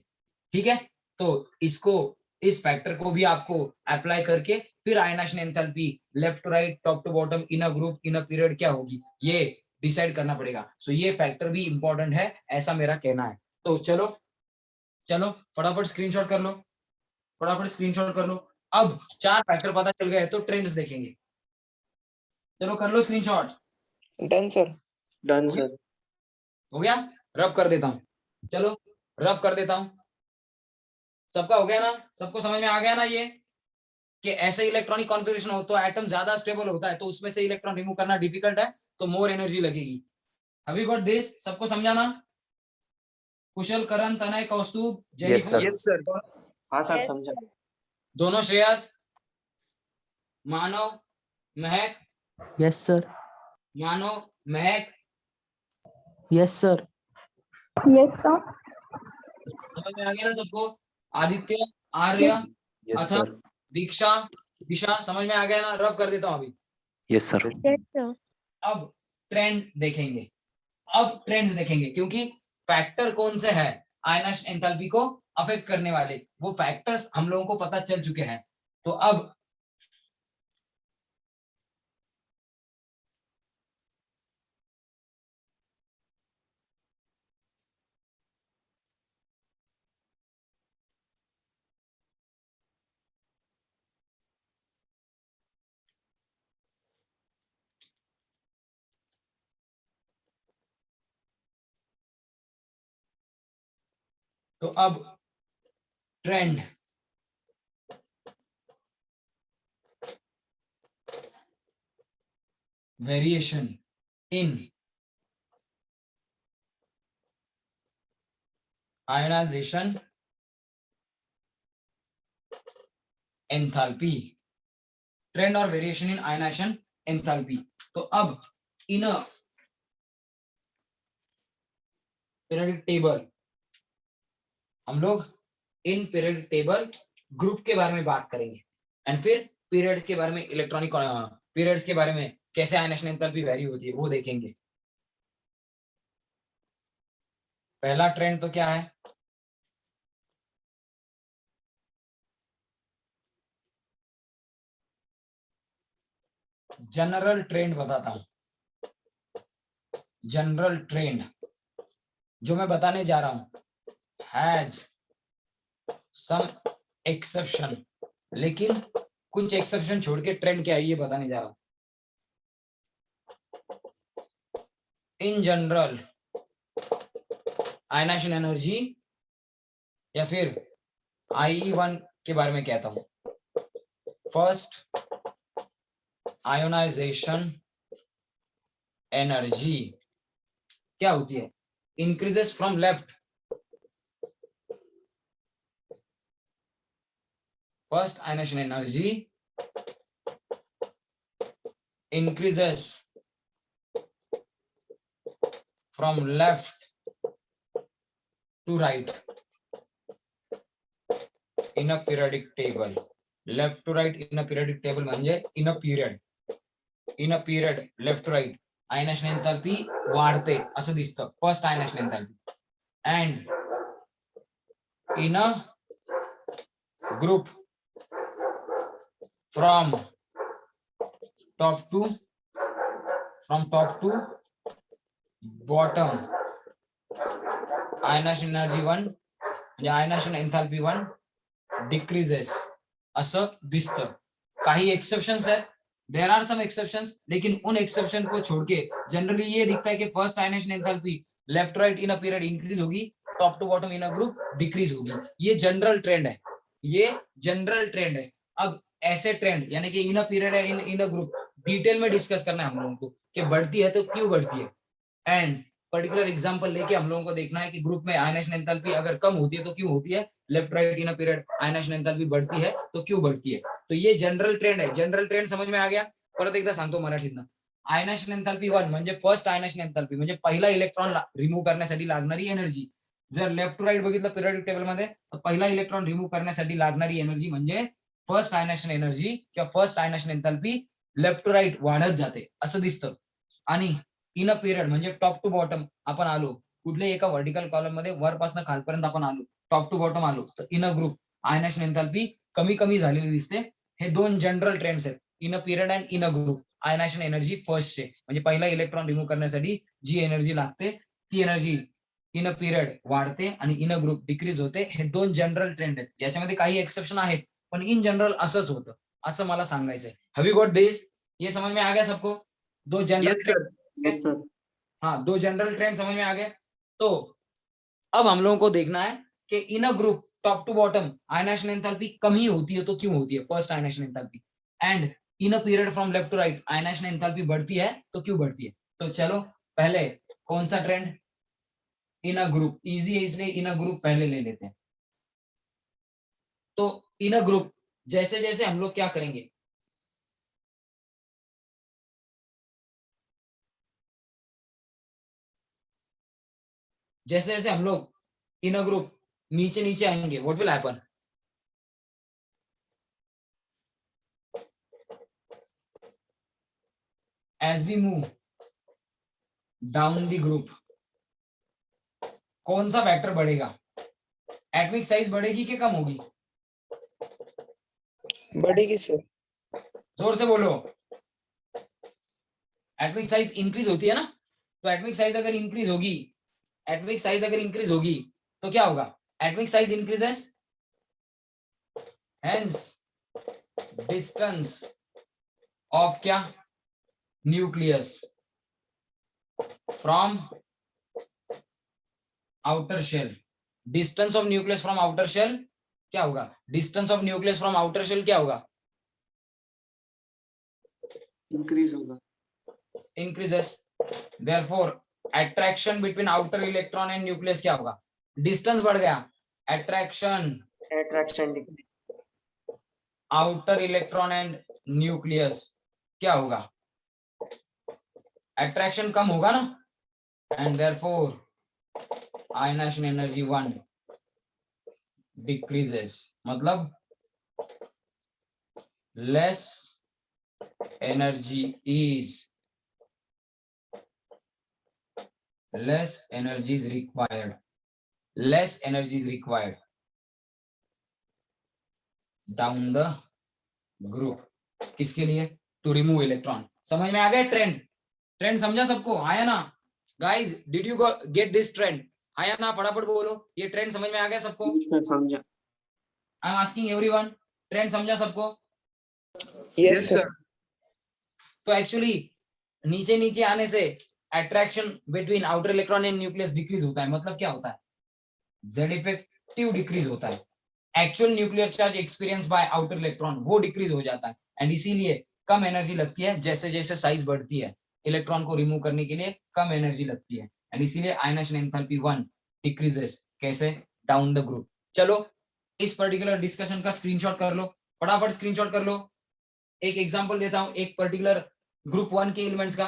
ठीक है, तो इसको, इस फैक्टर को भी आपको अप्लाई करके फिर ionisation enthalpy left to right, top to bottom, in a group, in a period क्या होगी ये डिसाइड करना पड़ेगा। सो ये फैक्टर भी इंपॉर्टेंट है, ऐसा मेरा कहना है। तो चलो चलो फटाफट स्क्रीनशॉट कर लो, फटाफट स्क्रीनशॉट कर लो। अब 4 फैक्टर पता चल गए तो ट्रेंड्स देखेंगे। चलो कर लो screenshot. Done, sir. Done sir. हो गया? रफ कर देता हूँ, चलो रफ कर देता हूँ। सबका हो गया ना? सबको समझ में आ गया ना ये कि ऐसे इलेक्ट्रॉनिक कॉन्फ़िगरेशन हो तो एटम ज्यादा स्टेबल होता है, तो उसमें से इलेक्ट्रॉन रिमूव करना डिफिकल्ट है, तो मोर एनर्जी लगेगी। Have you got this? सबको समझा ना? कुशल, करण, तनय, कौस्तुभ, जेनिफर, Yes, sir. हाँ सर Yes, समझा। दोनों श्रेयस, मानव, महक, Yes, sir. मानव, महक, Yes, sir. Yes sir. समझ में आ गया ना सबको? आदित्य, आर्य, यस अथर्व, सर। दीक्षा, दिशा, समझ में आ गया ना? रब कर देता हूं अभी। Yes sir. Yes sir. अब ट्रेंड देखेंगे, अब ट्रेंड्स देखेंगे, क्योंकि फैक्टर कौन से है आयनाइजेशन एंथैल्पी को अफेक्ट करने वाले, वो फैक्टर्स हम लोगों को पता चल चुके हैं। तो अब trend variation in ionisation enthalpy, trend और वेरिएशन इन आयनाइजेशन एंथैल्पी। तो अब इन पीरियोडिक टेबल हम लोग इन पीरियोडिक टेबल ग्रुप के बारे में बात करेंगे, एंड फिर पीरियड्स के बारे में, इलेक्ट्रॉनिक पीरियड्स के बारे में, कैसे आयनाइजेशन एंथैल्पी वेरी होती है वो देखेंगे। पहला ट्रेंड तो क्या है? जनरल ट्रेंड बताता हूं, जनरल ट्रेंड जो मैं बताने जा रहा हूं हैज सम एक्सेप्शन, लेकिन कुछ एक्सेप्शन छोड़ के ट्रेंड क्या है ये बताने जा रहा हूं। इन जनरल आयनाइजेशन एनर्जी, या फिर IE1 के बारे में कहता हूं। फर्स्ट आयोनाइजेशन एनर्जी क्या होती है? Increases from left, first ionisation energy increases from left to right in a periodic table. Left to right in a periodic table म्हणजे in a period, in a period left to right ionization enthalpy वाढते असं दिसतं first ionization enthalpy, and in a group from top to bottom ionization energy 1 म्हणजे आयनाशन enthalpy 1 decreases असं दिसतं. काही exceptions आहेत, there are some exceptions, लेकिन उन एक्सेप्शन को छोड़ के जनरली ये दिखता है कि first ionization enthalpy left right in a period increase होगी, top to bottom in a group decrease होगी. ये जनरल ट्रेंड है, ये जनरल ट्रेंड है. अब ऐसे ट्रेंड यानी कि इन अ पीरियड है इन अ ग्रुप डिटेल में डिस्कस करना है हम लोगों को कि बढ़ती है तो क्यों बढ़ती है, एंड पर्टिकुलर एग्जांपल लेके हम लोगों को देखना है कि ग्रुप में आयनाशन एंथैल्पी अगर कम होती है तो क्यों होती है, left right in a period ionization enthalpy बढ़ती है तो क्यों बढ़ती है. तो ये जनरल ट्रेंड है. जनरल ट्रेंड समझ में आ गया. परत एकदा सांगतो मराठीतनं. आयनाशन एंथैल्पी 1 म्हणजे फर्स्ट आयनाशन एंथैल्पी म्हणजे पहिला इलेक्ट्रॉन रिमूव्ह करण्यासाठी लागणारी एनर्जी. जर लेफ्ट टू राइट बघितलं पिरियोडिक टेबल मध्ये तर पहिला इलेक्ट्रॉन रिमूव्ह करण्यासाठी लागणारी एनर्जी म्हणजे फर्स्ट आयनाशन एनर्जी किंवा first ionization enthalpy left to right वाढत जाते असं दिसतं. आणि इन अ पिरियड म्हणजे टॉप टू बॉटम आपण आलो, कुठल्याही एका व्हर्टिकल कॉलम मध्ये वरपासून खालपर्यंत आपण आलो, टॉप टू बॉटम आलो तर इन अ ग्रुप आयनाशन एंथैल्पी कमी कमी झालेली दिसते. हे दोन जनरल ट्रेंड्स आहेत, in a period and in a group. Ionization energy first चे म्हणजे पहिला इलेक्ट्रॉन रिमूव्ह करण्यासाठी जी एनर्जी लागते ती एनर्जी इन अ पिरियड वाढते आणि इन अ ग्रुप डिक्रीज होते. हे दोन जनरल ट्रेंड आहेत. याच्यामध्ये काही एक्सेप्शन आहेत पण इन जनरल असंच होतं असं मला सांगायचंय. Have you got this? ये समझ में आ गया सबको? दो general Yes sir. Yes sir. हाँ, दो जनरल ट्रेंड समझ में आ गए. तो अब हम लोगों को देखना है कि in a group top to bottom ionization enthalpy कम ही होती है तो क्यों होती है, first ionization enthalpy, and in a period from left to right ionization enthalpy बढ़ती है तो क्यों बढ़ती है. तो चलो पहले कौन सा trend, in a group. Easy है इसलिए इन अ ग्रुप पहले ले लेते हैं. तो इन अ ग्रुप जैसे जैसे हम लोग क्या करेंगे, जैसे जैसे हम लोग इन अ ग्रुप नीचे नीचे आएंगे, what will happen, as we move down the group कौन सा फैक्टर बढ़ेगा, एटॉमिक साइज बढ़ेगी कि कम होगी, बढ़ेगी सर. जोर से बोलो. एटॉमिक साइज इंक्रीज होती है ना, तो एटॉमिक साइज अगर इंक्रीज होगी, एटॉमिक साइज अगर इंक्रीज होगी तो क्या होगा, atomic size increases, hence distance of क्या, nucleus from outer shell. Distance of nucleus from outer shell क्या होगा, distance of nucleus from outer shell क्या होगा, Increase होगा. increases. Therefore attraction between outer electron and nucleus क्या होगा, distance बढ़ गया, attraction Attraction decrease. outer electron and nucleus क्या होगा, attraction कम होगा ना, and therefore ionization energy 1 decreases. मतलब less energy is required. Less energy is required down the group. किसके लिए, टू रिमूव इलेक्ट्रॉन. समझ में आ गया ट्रेंड, ट्रेंड समझा सबको, आया ना guys, did you get this trend, आया ना, फटाफट बोलो, ये ट्रेंड समझ में आ गया सबको. Sir समझा. आई एम आस्किंग एवरीवन, ट्रेंड समझा सबको. Yes sir. तो एक्चुअली नीचे नीचे आने से attraction between outer electron and nucleus decrease होता है. मतलब क्या होता है, जेड इफेक्टिव डिक्रीज होता है. Actual nuclear charge experience by outer electron वो डिक्रीज हो जाता है, एंड इसीलिए कम एनर्जी लगती है. जैसे जैसे साइज बढ़ती है इलेक्ट्रॉन को रिमूव करने के लिए कम एनर्जी लगती है, एंड इसीलिए आयनाइजेशन एंथैल्पी 1 डिक्रीजेस. कैसे, डाउन द ग्रुप. चलो इस पर्टिकुलर डिस्कशन का स्क्रीनशॉट कर लो, फटाफट स्क्रीनशॉट कर लो. एक एग्जांपल देता हूं, एक पर्टिकुलर ग्रुप 1 के एलिमेंट्स का,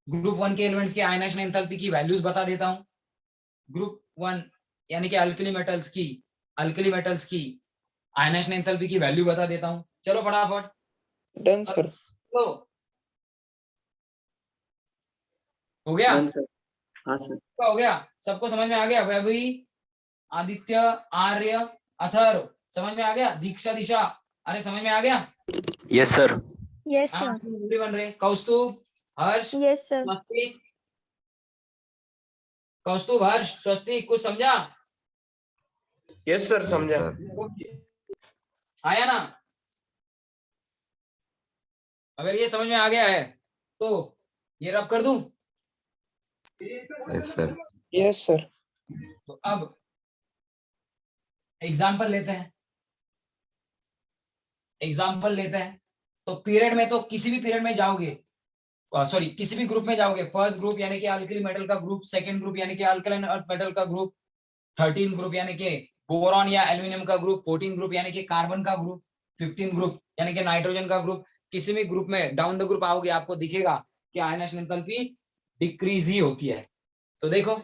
ग्रुप 1 के एलिमेंट्स की आयनाइजेशन एंथैल्पी की वैल्यूज बता देता हूं. ग्रुप 1 यानी कि अल्कली मेटल्स की आयनाइजेशन एंथैल्पी की वैल्यू बता देता हूं. चलो फटाफट. Done sir. तो हो गया, Done sir. हाँ sir. हो गया, सबको समझ में आ गया. वैभवी, आदित्य, आर्य, अथर्व, समझ में आ गया. दीक्षा, दिशा, अरे समझ में आ गया. Yes sir. यस हाँ, सर. बन रहे. कौस्तुभ, हर्ष, यस सर. मस्ती, कौस्तुभ, हर्ष, स्वस्तिक, कुछ समझा? यस सर, समझा। आया ना? अगर ये समझ में आ गया है तो ये रब कर दूं? Yes sir. Yes sir. तो अब एग्जाम्पल लेते हैं। तो पीरियड में तो किसी भी पीरियड में जाओगे, सॉरी किसी भी ग्रुप में जाओगे, फर्स्ट ग्रुप यानी कि अल्कली मेटल का ग्रुप, सेकंड ग्रुप यानी कि अल्कलाइन अर्थ मेटल का ग्रुप, 13 ग्रुप यानी कि बोरॉन या एल्यूमिनियम का ग्रुप, 14 ग्रुप यानी कि कार्बन का ग्रुप, 15 ग्रुप यानी कि नाइट्रोजन का ग्रुप, किसी भी ग्रुप में डाउन द ग्रुप आओगे आपको दिखेगा कि आयनाइजेशन एंथैल्पी डिक्रीज ही होती है। तो देखो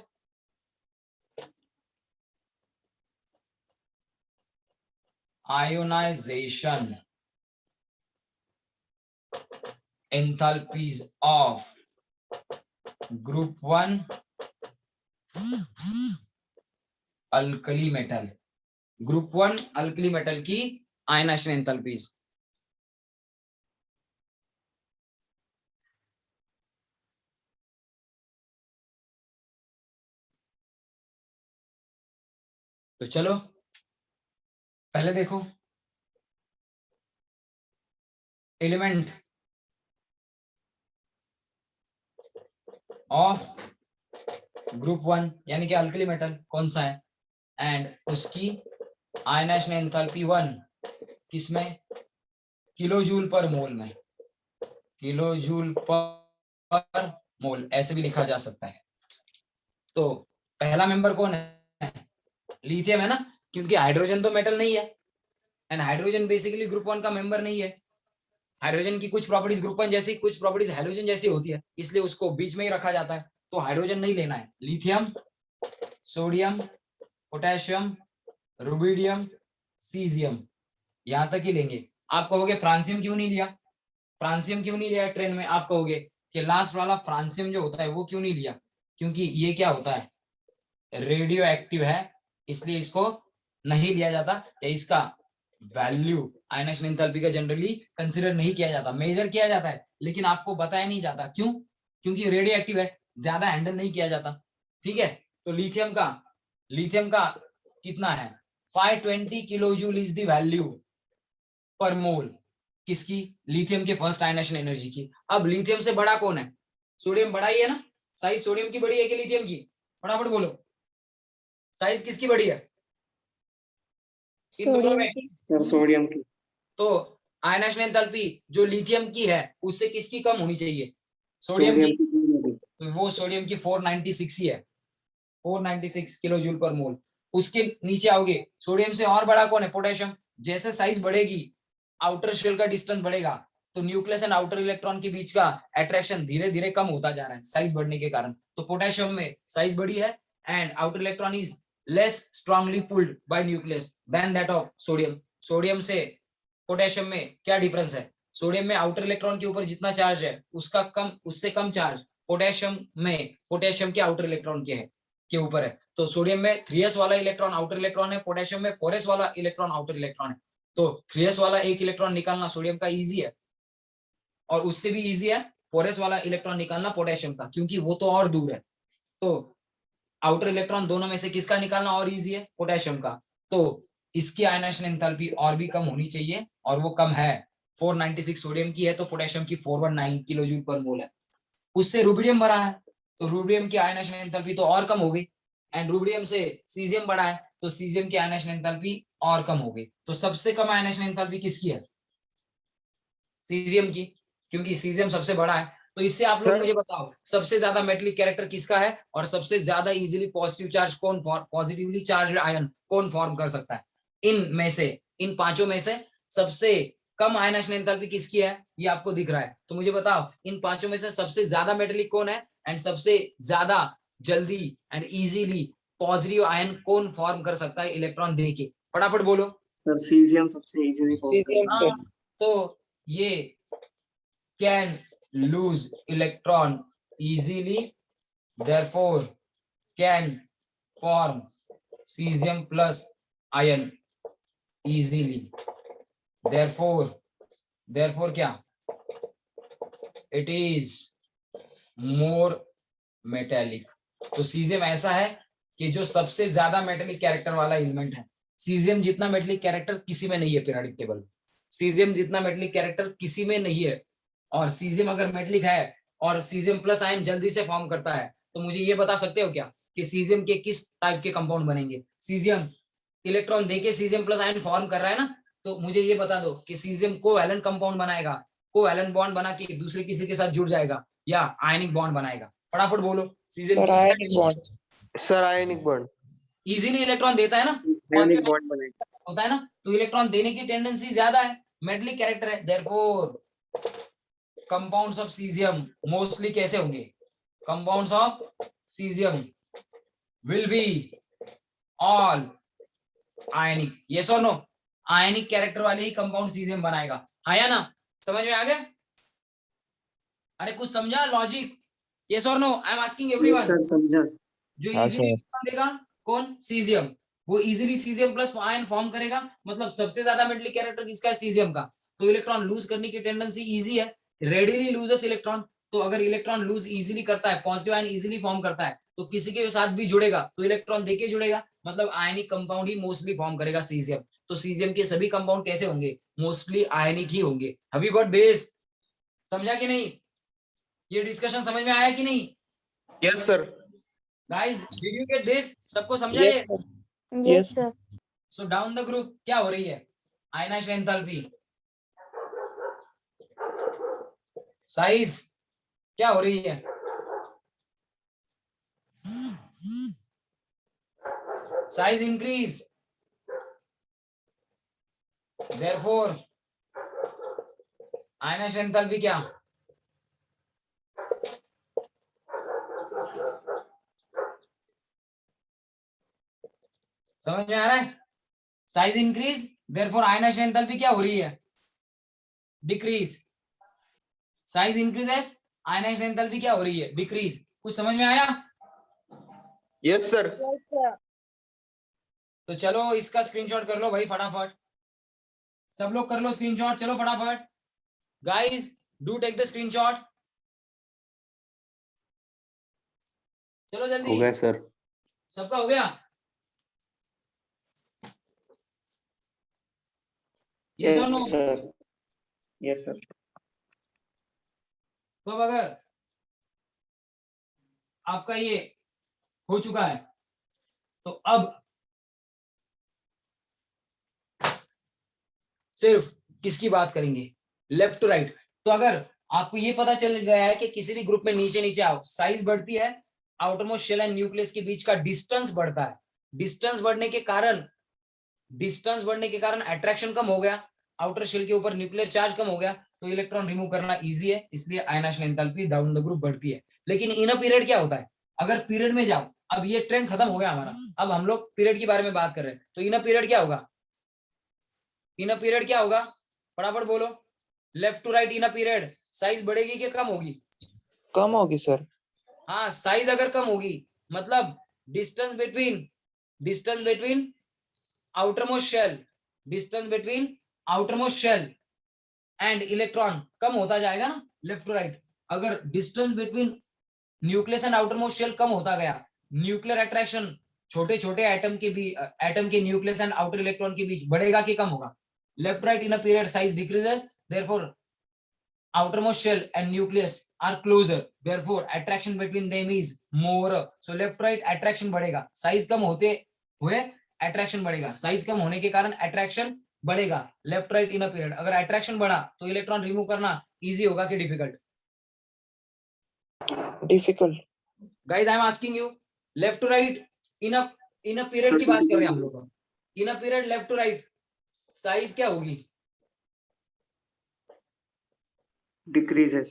ionisation enthalpies of group 1 alkali metal, group 1 alkali metal की आयनाइजेशन एंथैल्पीज। तो चलो पहले देखो एलिमेंट ऑफ ग्रुप 1 यानी कि अल्कली मेटल कौन सा है, एंड उसकी आयनाइजेशन एंथैल्पी 1 किसमें, किलो जूल पर मोल में, किलो जूल पर मोल ऐसे भी लिखा जा सकता है। तो पहला मेंबर कौन है, लिथियम है ना, क्योंकि हाइड्रोजन तो मेटल नहीं है एंड हाइड्रोजन बेसिकली ग्रुप 1 का मेंबर नहीं है। हाइड्रोजन की कुछ प्रॉपर्टीज ग्रुप 1 जैसी, कुछ प्रॉपर्टीज हाइड्रोजन जैसी होती है, इसलिए उसको बीच में ही रखा जाता है। तो हाइड्रोजन नहीं लेना है, lithium, sodium, potassium, rubidium, caesium, यहां तक ही लेंगे। आप कहोगे फ्रांसियम क्यों नहीं लिया, फ्रांसियम क्यों नहीं लिया ट्रेन में, आप कहोगे कि लास्ट वाला फ्रांसियम जो होता है वो क्यों नहीं लिया, क्योंकि ये क्या होता है, रेडियो एक्टिव है, इसलिए इसको नहीं लिया जाता, या इसका वैल्यू आयनाइजेशन एंथैल्पी का जनरली कंसीडर नहीं किया जाता, मेजर किया जाता है लेकिन आपको बताया नहीं जाता। क्यों? क्योंकि रेडियो एक्टिव है, ज्यादा हैंडल नहीं किया जाता। ठीक है, तो लिथियम का कितना है, 520 kilo joule is the value पर मोल, किसकी, लिथियम के फर्स्ट आयनाइजेशन एनर्जी की। अब लिथियम से बड़ा कौन है, सोडियम बड़ा ही है ना, साइज सोडियम की बड़ी है कि लिथियम की, फटाफट बोलो, साइज किसकी बड़ी है इन दोनों में? सर सोडियम की। तो आयनाइजेशन एंथैल्पी जो लिथियम की है उससे किसकी कम होनी चाहिए, सोडियम की। की। वो सोडियम की 496 ही है, 496 किलो जूल पर मोल। उसके नीचे आओगे, सोडियम से और बड़ा कौन है, पोटेशियम। जैसे साइज बढ़ेगी आउटर शेल का डिस्टेंस बढ़ेगा, तो न्यूक्लियस एंड आउटर इलेक्ट्रॉन के बीच का अट्रैक्शन धीरे धीरे कम होता जा रहा है साइज बढ़ने के कारण। तो पोटेशियम में साइज बड़ी है and outer electron is less strongly pulled by nucleus than that of sodium. Sodium से पोटेशियम में क्या डिफरेंस है, सोडियम में आउटर इलेक्ट्रॉन के ऊपर जितना चार्ज है उसका कम, उससे कम चार्ज पोटेशियम में, पोटेशियम के आउटर इलेक्ट्रॉन के ऊपर है। तो सोडियम में 3s वाला इलेक्ट्रॉन आउटर इलेक्ट्रॉन है, पोटेशियम में 4s वाला इलेक्ट्रॉन आउटर इलेक्ट्रॉन है। तो 3s वाला एक इलेक्ट्रॉन निकालना सोडियम का इजी है, और उससे भी इजी है 4s वाला इलेक्ट्रॉन निकालना पोटेशियम का, क्योंकि वो तो और दूर है। तो आउटर इलेक्ट्रॉन दोनों में से किसका निकालना और इजी है, पोटेशियम का। तो इसकी आयनाइजेशन एंथैल्पी और भी कम होनी चाहिए, और वो कम है, 496 सोडियम की है तो पोटेशियम की 419 किलो जूल पर मोल है। उससे रुबिडियम बड़ा है तो रुबिडियम की आयनाइजेशन एंथैल्पी तो और कम हो गई, एंड रुबिडियम से सीजियम बड़ा है तो सीजियम की आयनाइजेशन एंथैल्पी और कम हो गई। तो सबसे कम आयनाइजेशन एंथैल्पी किसकी है, सीजियम की, क्योंकि सीजियम सबसे बड़ा है। तो इससे आप लोग मुझे बताओ सबसे ज्यादा मेटलिक कैरेक्टर किसका है, और सबसे ज्यादा इजीली पॉजिटिव चार्ज कौन, पॉजिटिवली चार्ज आयन कौन फॉर्म कर सकता है इन में से, इन पांचों में से सबसे कम आयनाइजेशन एंथैल्पी किसकी है, ये आपको दिख रहा है। तो मुझे बताओ इन पांचों में से सबसे ज्यादा मेटलिक कौन है, एंड सबसे ज्यादा जल्दी एंड इजीली पॉजिटिव आयन कौन फॉर्म कर सकता है इलेक्ट्रॉन देके, फटाफट बोलो। सर सीजियम सबसे इजीली सीजियम सर। तो ये can lose electron easily, therefore can form cesium plus ion easily, therefore क्या, it is more metallic, तो सीजियम ऐसा है कि जो सबसे ज्यादा मेटेलिक कैरेक्टर वाला एलिमेंट है। सीजियम जितना मेटेलिक कैरेक्टर किसी में नहीं है पीरियोडिक टेबल। सीजियम जितना मेटेलिक कैरेक्टर किसी में नहीं है। और सीजियम अगर मेटेलिक है और सीजियम प्लस आयन जल्दी से फॉर्म करता है, तो मुझे ये बता सकते हो क्या कि सीजियम के किस टाइप के कंपाउंड बनेंगे? सीजियम इलेक्ट्रॉन देके सीजियम प्लस आयन फॉर्म कर रहा है ना, तो मुझे ये बता दो कि सीजियम कोवैलेंट कंपाउंड बनाएगा, कोवैलेंट बॉन्ड बना के दूसरे किसी के साथ जुड़ जाएगा, या आयनिक बॉन्ड बनाएगा? फटाफट बोलो। Caesium sir ionic bond. Sir ionic bond. Easily electron देता है ना, आयनिक बॉन्ड बनेगा। होता है ना, तो इलेक्ट्रॉन देने की टेंडेंसी ज्यादा है, मेटलिक कैरेक्टर है। Therefore compounds of caesium mostly कैसे होंगे? Compounds of caesium will be all ionic. Yes और नो? आयनिक कैरेक्टर वाले ही कंपाउंड सीजियम बनाएगा, हाँ या ना? समझ में आ गया? अरे कुछ समझा लॉजिक? यस और no? I am asking everyone. Sir समझा। जो हाँ, इजीली सर। देगा कौन? सीजियम। वो easily caesium plus ion form करेगा, मतलब सबसे ज्यादा मेटलिक कैरेक्टर किसका है? सीजियम का। तो इलेक्ट्रॉन लूज करने की टेंडेंसी इजी है, रेडिली लूजेस इलेक्ट्रॉन। तो अगर इलेक्ट्रॉन लूज इजीली करता है, पॉजिटिव आयन इजीली फॉर्म करता है, तो किसी के साथ भी जुड़ेगा तो इलेक्ट्रॉन देके जुड़ेगा, मतलब आयनिक कंपाउंड ही मोस्टली फॉर्म करेगा सीजियम। तो सीजियम के सभी कंपाउंड कैसे होंगे? मोस्टली आयनिक ही होंगे। Have you got this? समझा कि नहीं? ये डिस्कशन समझ में आया कि नहीं yes sir. Guys? Did you get this? सबको समझा ये? Yes sir. So down the group क्या हो रही है? आयनाइजेशन एंथैल्पी, साइज क्या हो रही है? Size increase, therefore ionisation enthalpy क्या? समझ में आ रहा है? Size increase, therefore ionisation enthalpy क्या हो रही है? Decrease. Size increases, ionisation enthalpy क्या हो रही है? डिक्रीज। कुछ समझ में आया? Yes sir. तो चलो इसका स्क्रीनशॉट कर लो भाई फटाफट, सब लोग कर लो स्क्रीनशॉट, चलो फटाफट guys, do take the screenshot, चलो जल्दी। हो गया सर। सबका हो गया? यस और नो? सर। Yes sir. तो अब अगर आपका ये हो चुका है, तो अब सिर्फ किसकी बात करेंगे? Left to right. तो अगर आपको ये पता चल गया है कि किसी भी ग्रुप में नीचे नीचे आओ, साइज बढ़ती है, आउटरमोस्ट शेल एंड न्यूक्लियस के बीच का डिस्टेंस बढ़ता है, डिस्टेंस बढ़ने के कारण अट्रैक्शन कम हो गया, आउटर शेल के ऊपर न्यूक्लियर चार्ज कम हो गया, तो इलेक्ट्रॉन रिमूव करना इजी है, इसलिए ionisation enthalpy down the group बढ़ती है। लेकिन इन अ पीरियड क्या होता है? अगर पीरियड में जाओ, अब ये ट्रेंड खत्म हो गया हमारा, अब हम लोग पीरियड के बारे में बात कर रहे हैं, तो इन अ पीरियड क्या होगा? इन अ पीरियड क्या होगा? फटाफट बोलो। Left to right in a period size बढ़ेगी कि कम होगी? कम होगी सर। हाँ, साइज अगर कम होगी मतलब distance between outermost shell and electron कम होता जाएगा ना, लेफ्ट टू राइट। अगर distance between nucleus and outermost shell कम होता गया, न्यूक्लियर अट्रैक्शन छोटे छोटे एटम के न्यूक्लियस एंड आउटर इलेक्ट्रॉन के बीच बढ़ेगा कि कम होगा? Left right in a period size decreases, therefore outermost shell and nucleus are closer, therefore attraction between them is more. So left right attraction बढ़ेगा, size कम होते हुए अट्रैक्शन बढ़ेगा, size कम होने के कारण अट्रैक्शन बढ़ेगा left right in a period. अगर attraction बढ़ा तो इलेक्ट्रॉन रिमूव करना इजी होगा कि difficult? Difficult. Guys I am asking you, left to right in a period की बात कर रहे हैं हम लोग, in a period left to right size क्या होगी? डिक्रीजेस।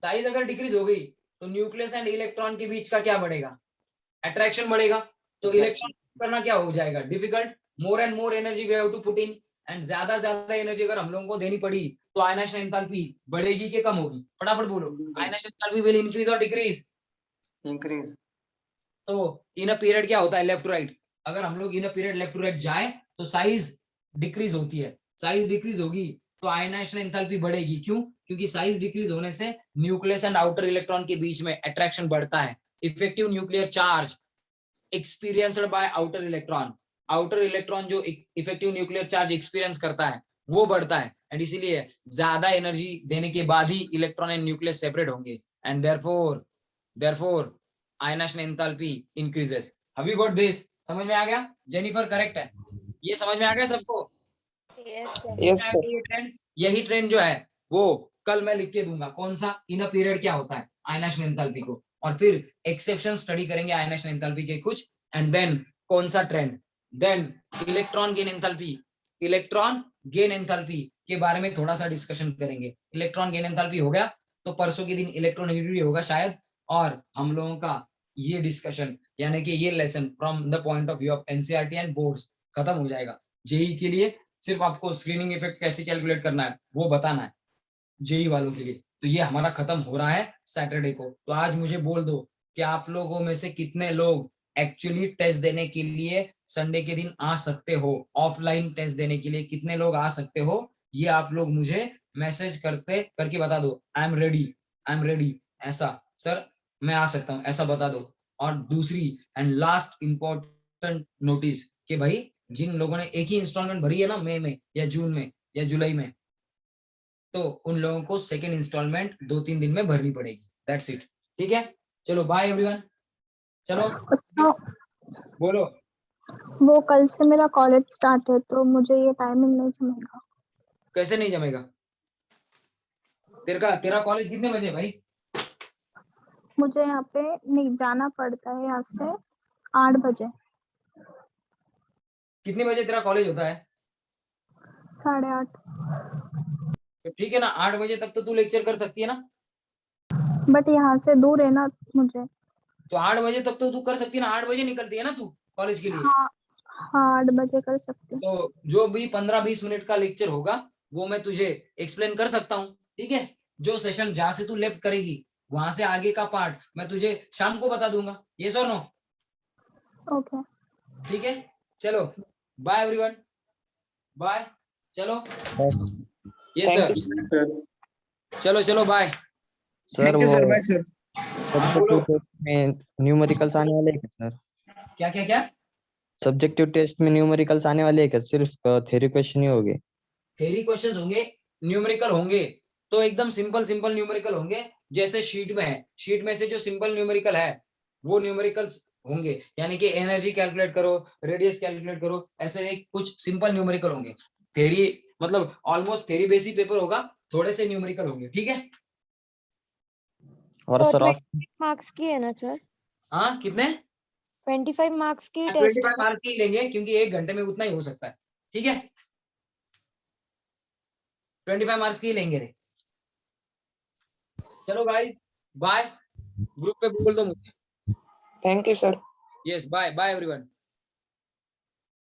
साइज अगर डिक्रीज हो गई तो न्यूक्लियस एंड इलेक्ट्रॉन के बीच का क्या बढ़ेगा? अट्रैक्शन बढ़ेगा, तो इलेक्ट्रॉन करना क्या हो जाएगा? Difficult. More and more energy we have to put in, and ज्यादा एनर्जी अगर हम लोगों को देनी पड़ी तो आयनाइजेशन एंथैल्पी बढ़ेगी कि कम होगी? फटाफट बोलो। आयनाइजेशन एंथैल्पी विल इंक्रीज और डिक्रीज? इंक्रीज। तो इन अ पीरियड क्या होता है? Left to right. अगर हम लोग in a period left to right जाए तो साइज डिक्रीज होती है, साइज डिक्रीज होगी तो आयनाइजेशन एंथैल्पी बढ़ेगी। क्यों? क्योंकि साइज डिक्रीज होने से न्यूक्लियस एंड आउटर इलेक्ट्रॉन के बीच में अट्रैक्शन बढ़ता है, effective nuclear charge experienced bye outer electron. Outer electron जो इफेक्टिव न्यूक्लियर चार्ज एक्सपीरियंस करता है वो बढ़ता है, एंड इसीलिए ज्यादा एनर्जी देने के बाद ही इलेक्ट्रॉन एंड न्यूक्लियस सेपरेट होंगे, and therefore ionisation enthalpy increases. Have you got this? समझ में आ गया? जेनिफर करेक्ट है, ये समझ में आ गया सबको? Yes, sir. यही ट्रेंड जो है वो कल मैं लिख के दूंगा, कौन सा, इन अ पीरियड क्या होता है आयनाइजेशन एंथैल्पी को, और फिर एक्सेप्शन स्टडी करेंगे आयनाइजेशन एंथैल्पी के कुछ, एंड देन कौन सा trend, then electron gain enthalpy के बारे में थोड़ा सा डिस्कशन करेंगे। इलेक्ट्रॉन गेन एंथैल्पी हो गया तो परसों के दिन इलेक्ट्रोनेगेटिविटी होगा शायद, और हम लोगों का ये डिस्कशन यानी कि ये lesson from the point of view of NCERT and boards खत्म हो जाएगा। जेई के लिए सिर्फ आपको स्क्रीनिंग इफेक्ट कैसे कैलकुलेट करना है वो बताना है जेई वालों के लिए, तो ये हमारा खत्म हो रहा है सैटरडे को। तो आज मुझे बोल दो कि आप लोगों में से कितने लोग एक्चुअली टेस्ट देने के लिए संडे के दिन आ सकते हो, ऑफलाइन टेस्ट देने के लिए कितने लोग आ सकते हो, ये आप लोग मुझे मैसेज करके बता दो। आई एम रेडी, ऐसा सर मैं आ सकता हूँ, ऐसा बता दो। और दूसरी एंड लास्ट इंपॉर्टेंट नोटिस कि भाई जिन लोगों ने एक ही इंस्टॉलमेंट भरी है ना मई में या जून में या जुलाई में, तो उन लोगों को सेकेंड इंस्टॉलमेंट 2-3 दिन में भरनी पड़ेगी। दैट्स इट, ठीक है? चलो बाय एवरीवन, चलो बोलो। वो कल से मेरा कॉलेज स्टार्ट है तो मुझे ये टाइमिंग नहीं जमेगा। कैसे नहीं जमेगा? तेरा कॉलेज कितने बजे भाई? मुझे यहाँ पे नहीं जाना पड़ता है, यहाँ से 8 बजे। कितने बजे तेरा कॉलेज होता है? 8:30। तो ठीक है ना, 8 बजे तक तो तू लेक्चर कर सकती है ना? बट यहाँ से दूर है ना मुझे। तो 8 बजे तक तो तू कर सकती है ना, 8 बजे निकलती है ना तू कॉलेज के लिए। हाँ 8 बजे कर सकती हूँ। तो जो भी 15-20 मिनट का लेक्चर होगा वो मैं तुझे एक्सप्लेन कर सकता हूँ, ठीक है? जो सेशन जहां से तू लेफ्ट करेगी वहां से आगे का पार्ट मैं तुझे शाम को बता दूंगा। यस और नो? ओके ठीक है, चलो बाय एवरीवन, बाय, चलो। Yes Thank sir, Sir. चलो bye. Sir Thank you, sir. वो Bye, sir. सब्जेक्टिव टेस्ट में न्यूमेरिकल्स आने वाले हैं क्या सर? क्या? सब्जेक्टिव टेस्ट में न्यूमेरिकल्स आने वाले हैं क्या? सिर्फ थ्योरी क्वेश्चन ही होंगे? थ्योरी क्वेश्चंस होंगे, न्यूमेरिकल होंगे तो एकदम सिंपल न्यूमेरिकल होंगे, जैसे शीट में है। शीट में से जो सिंपल न्यूमेरिकल है वो न्यूमेरिकल्स होंगे, यानी कि एनर्जी कैलकुलेट करो, रेडियस कैलकुलेट करो, ऐसे एक कुछ सिंपल न्यूमेरिकल होंगे। थ्योरी मतलब ऑलमोस्ट थ्योरी बेसिक पेपर होगा, थोड़े से न्यूमेरिकल होंगे, ठीक है? और सर ऑफ मार्क्स की है ना सर? हाँ कितने? 25 मार्क्स की टेस्ट 25 मार्क की लेंगे क्योंकि 1 घंटे में उतना ही हो सकता है, ठीक है? 25 मार्क्स की लेंगे रे। चलो गाइस बाय, ग्रुप पे बोल दो मुझे। you, sir. Yes bye everyone.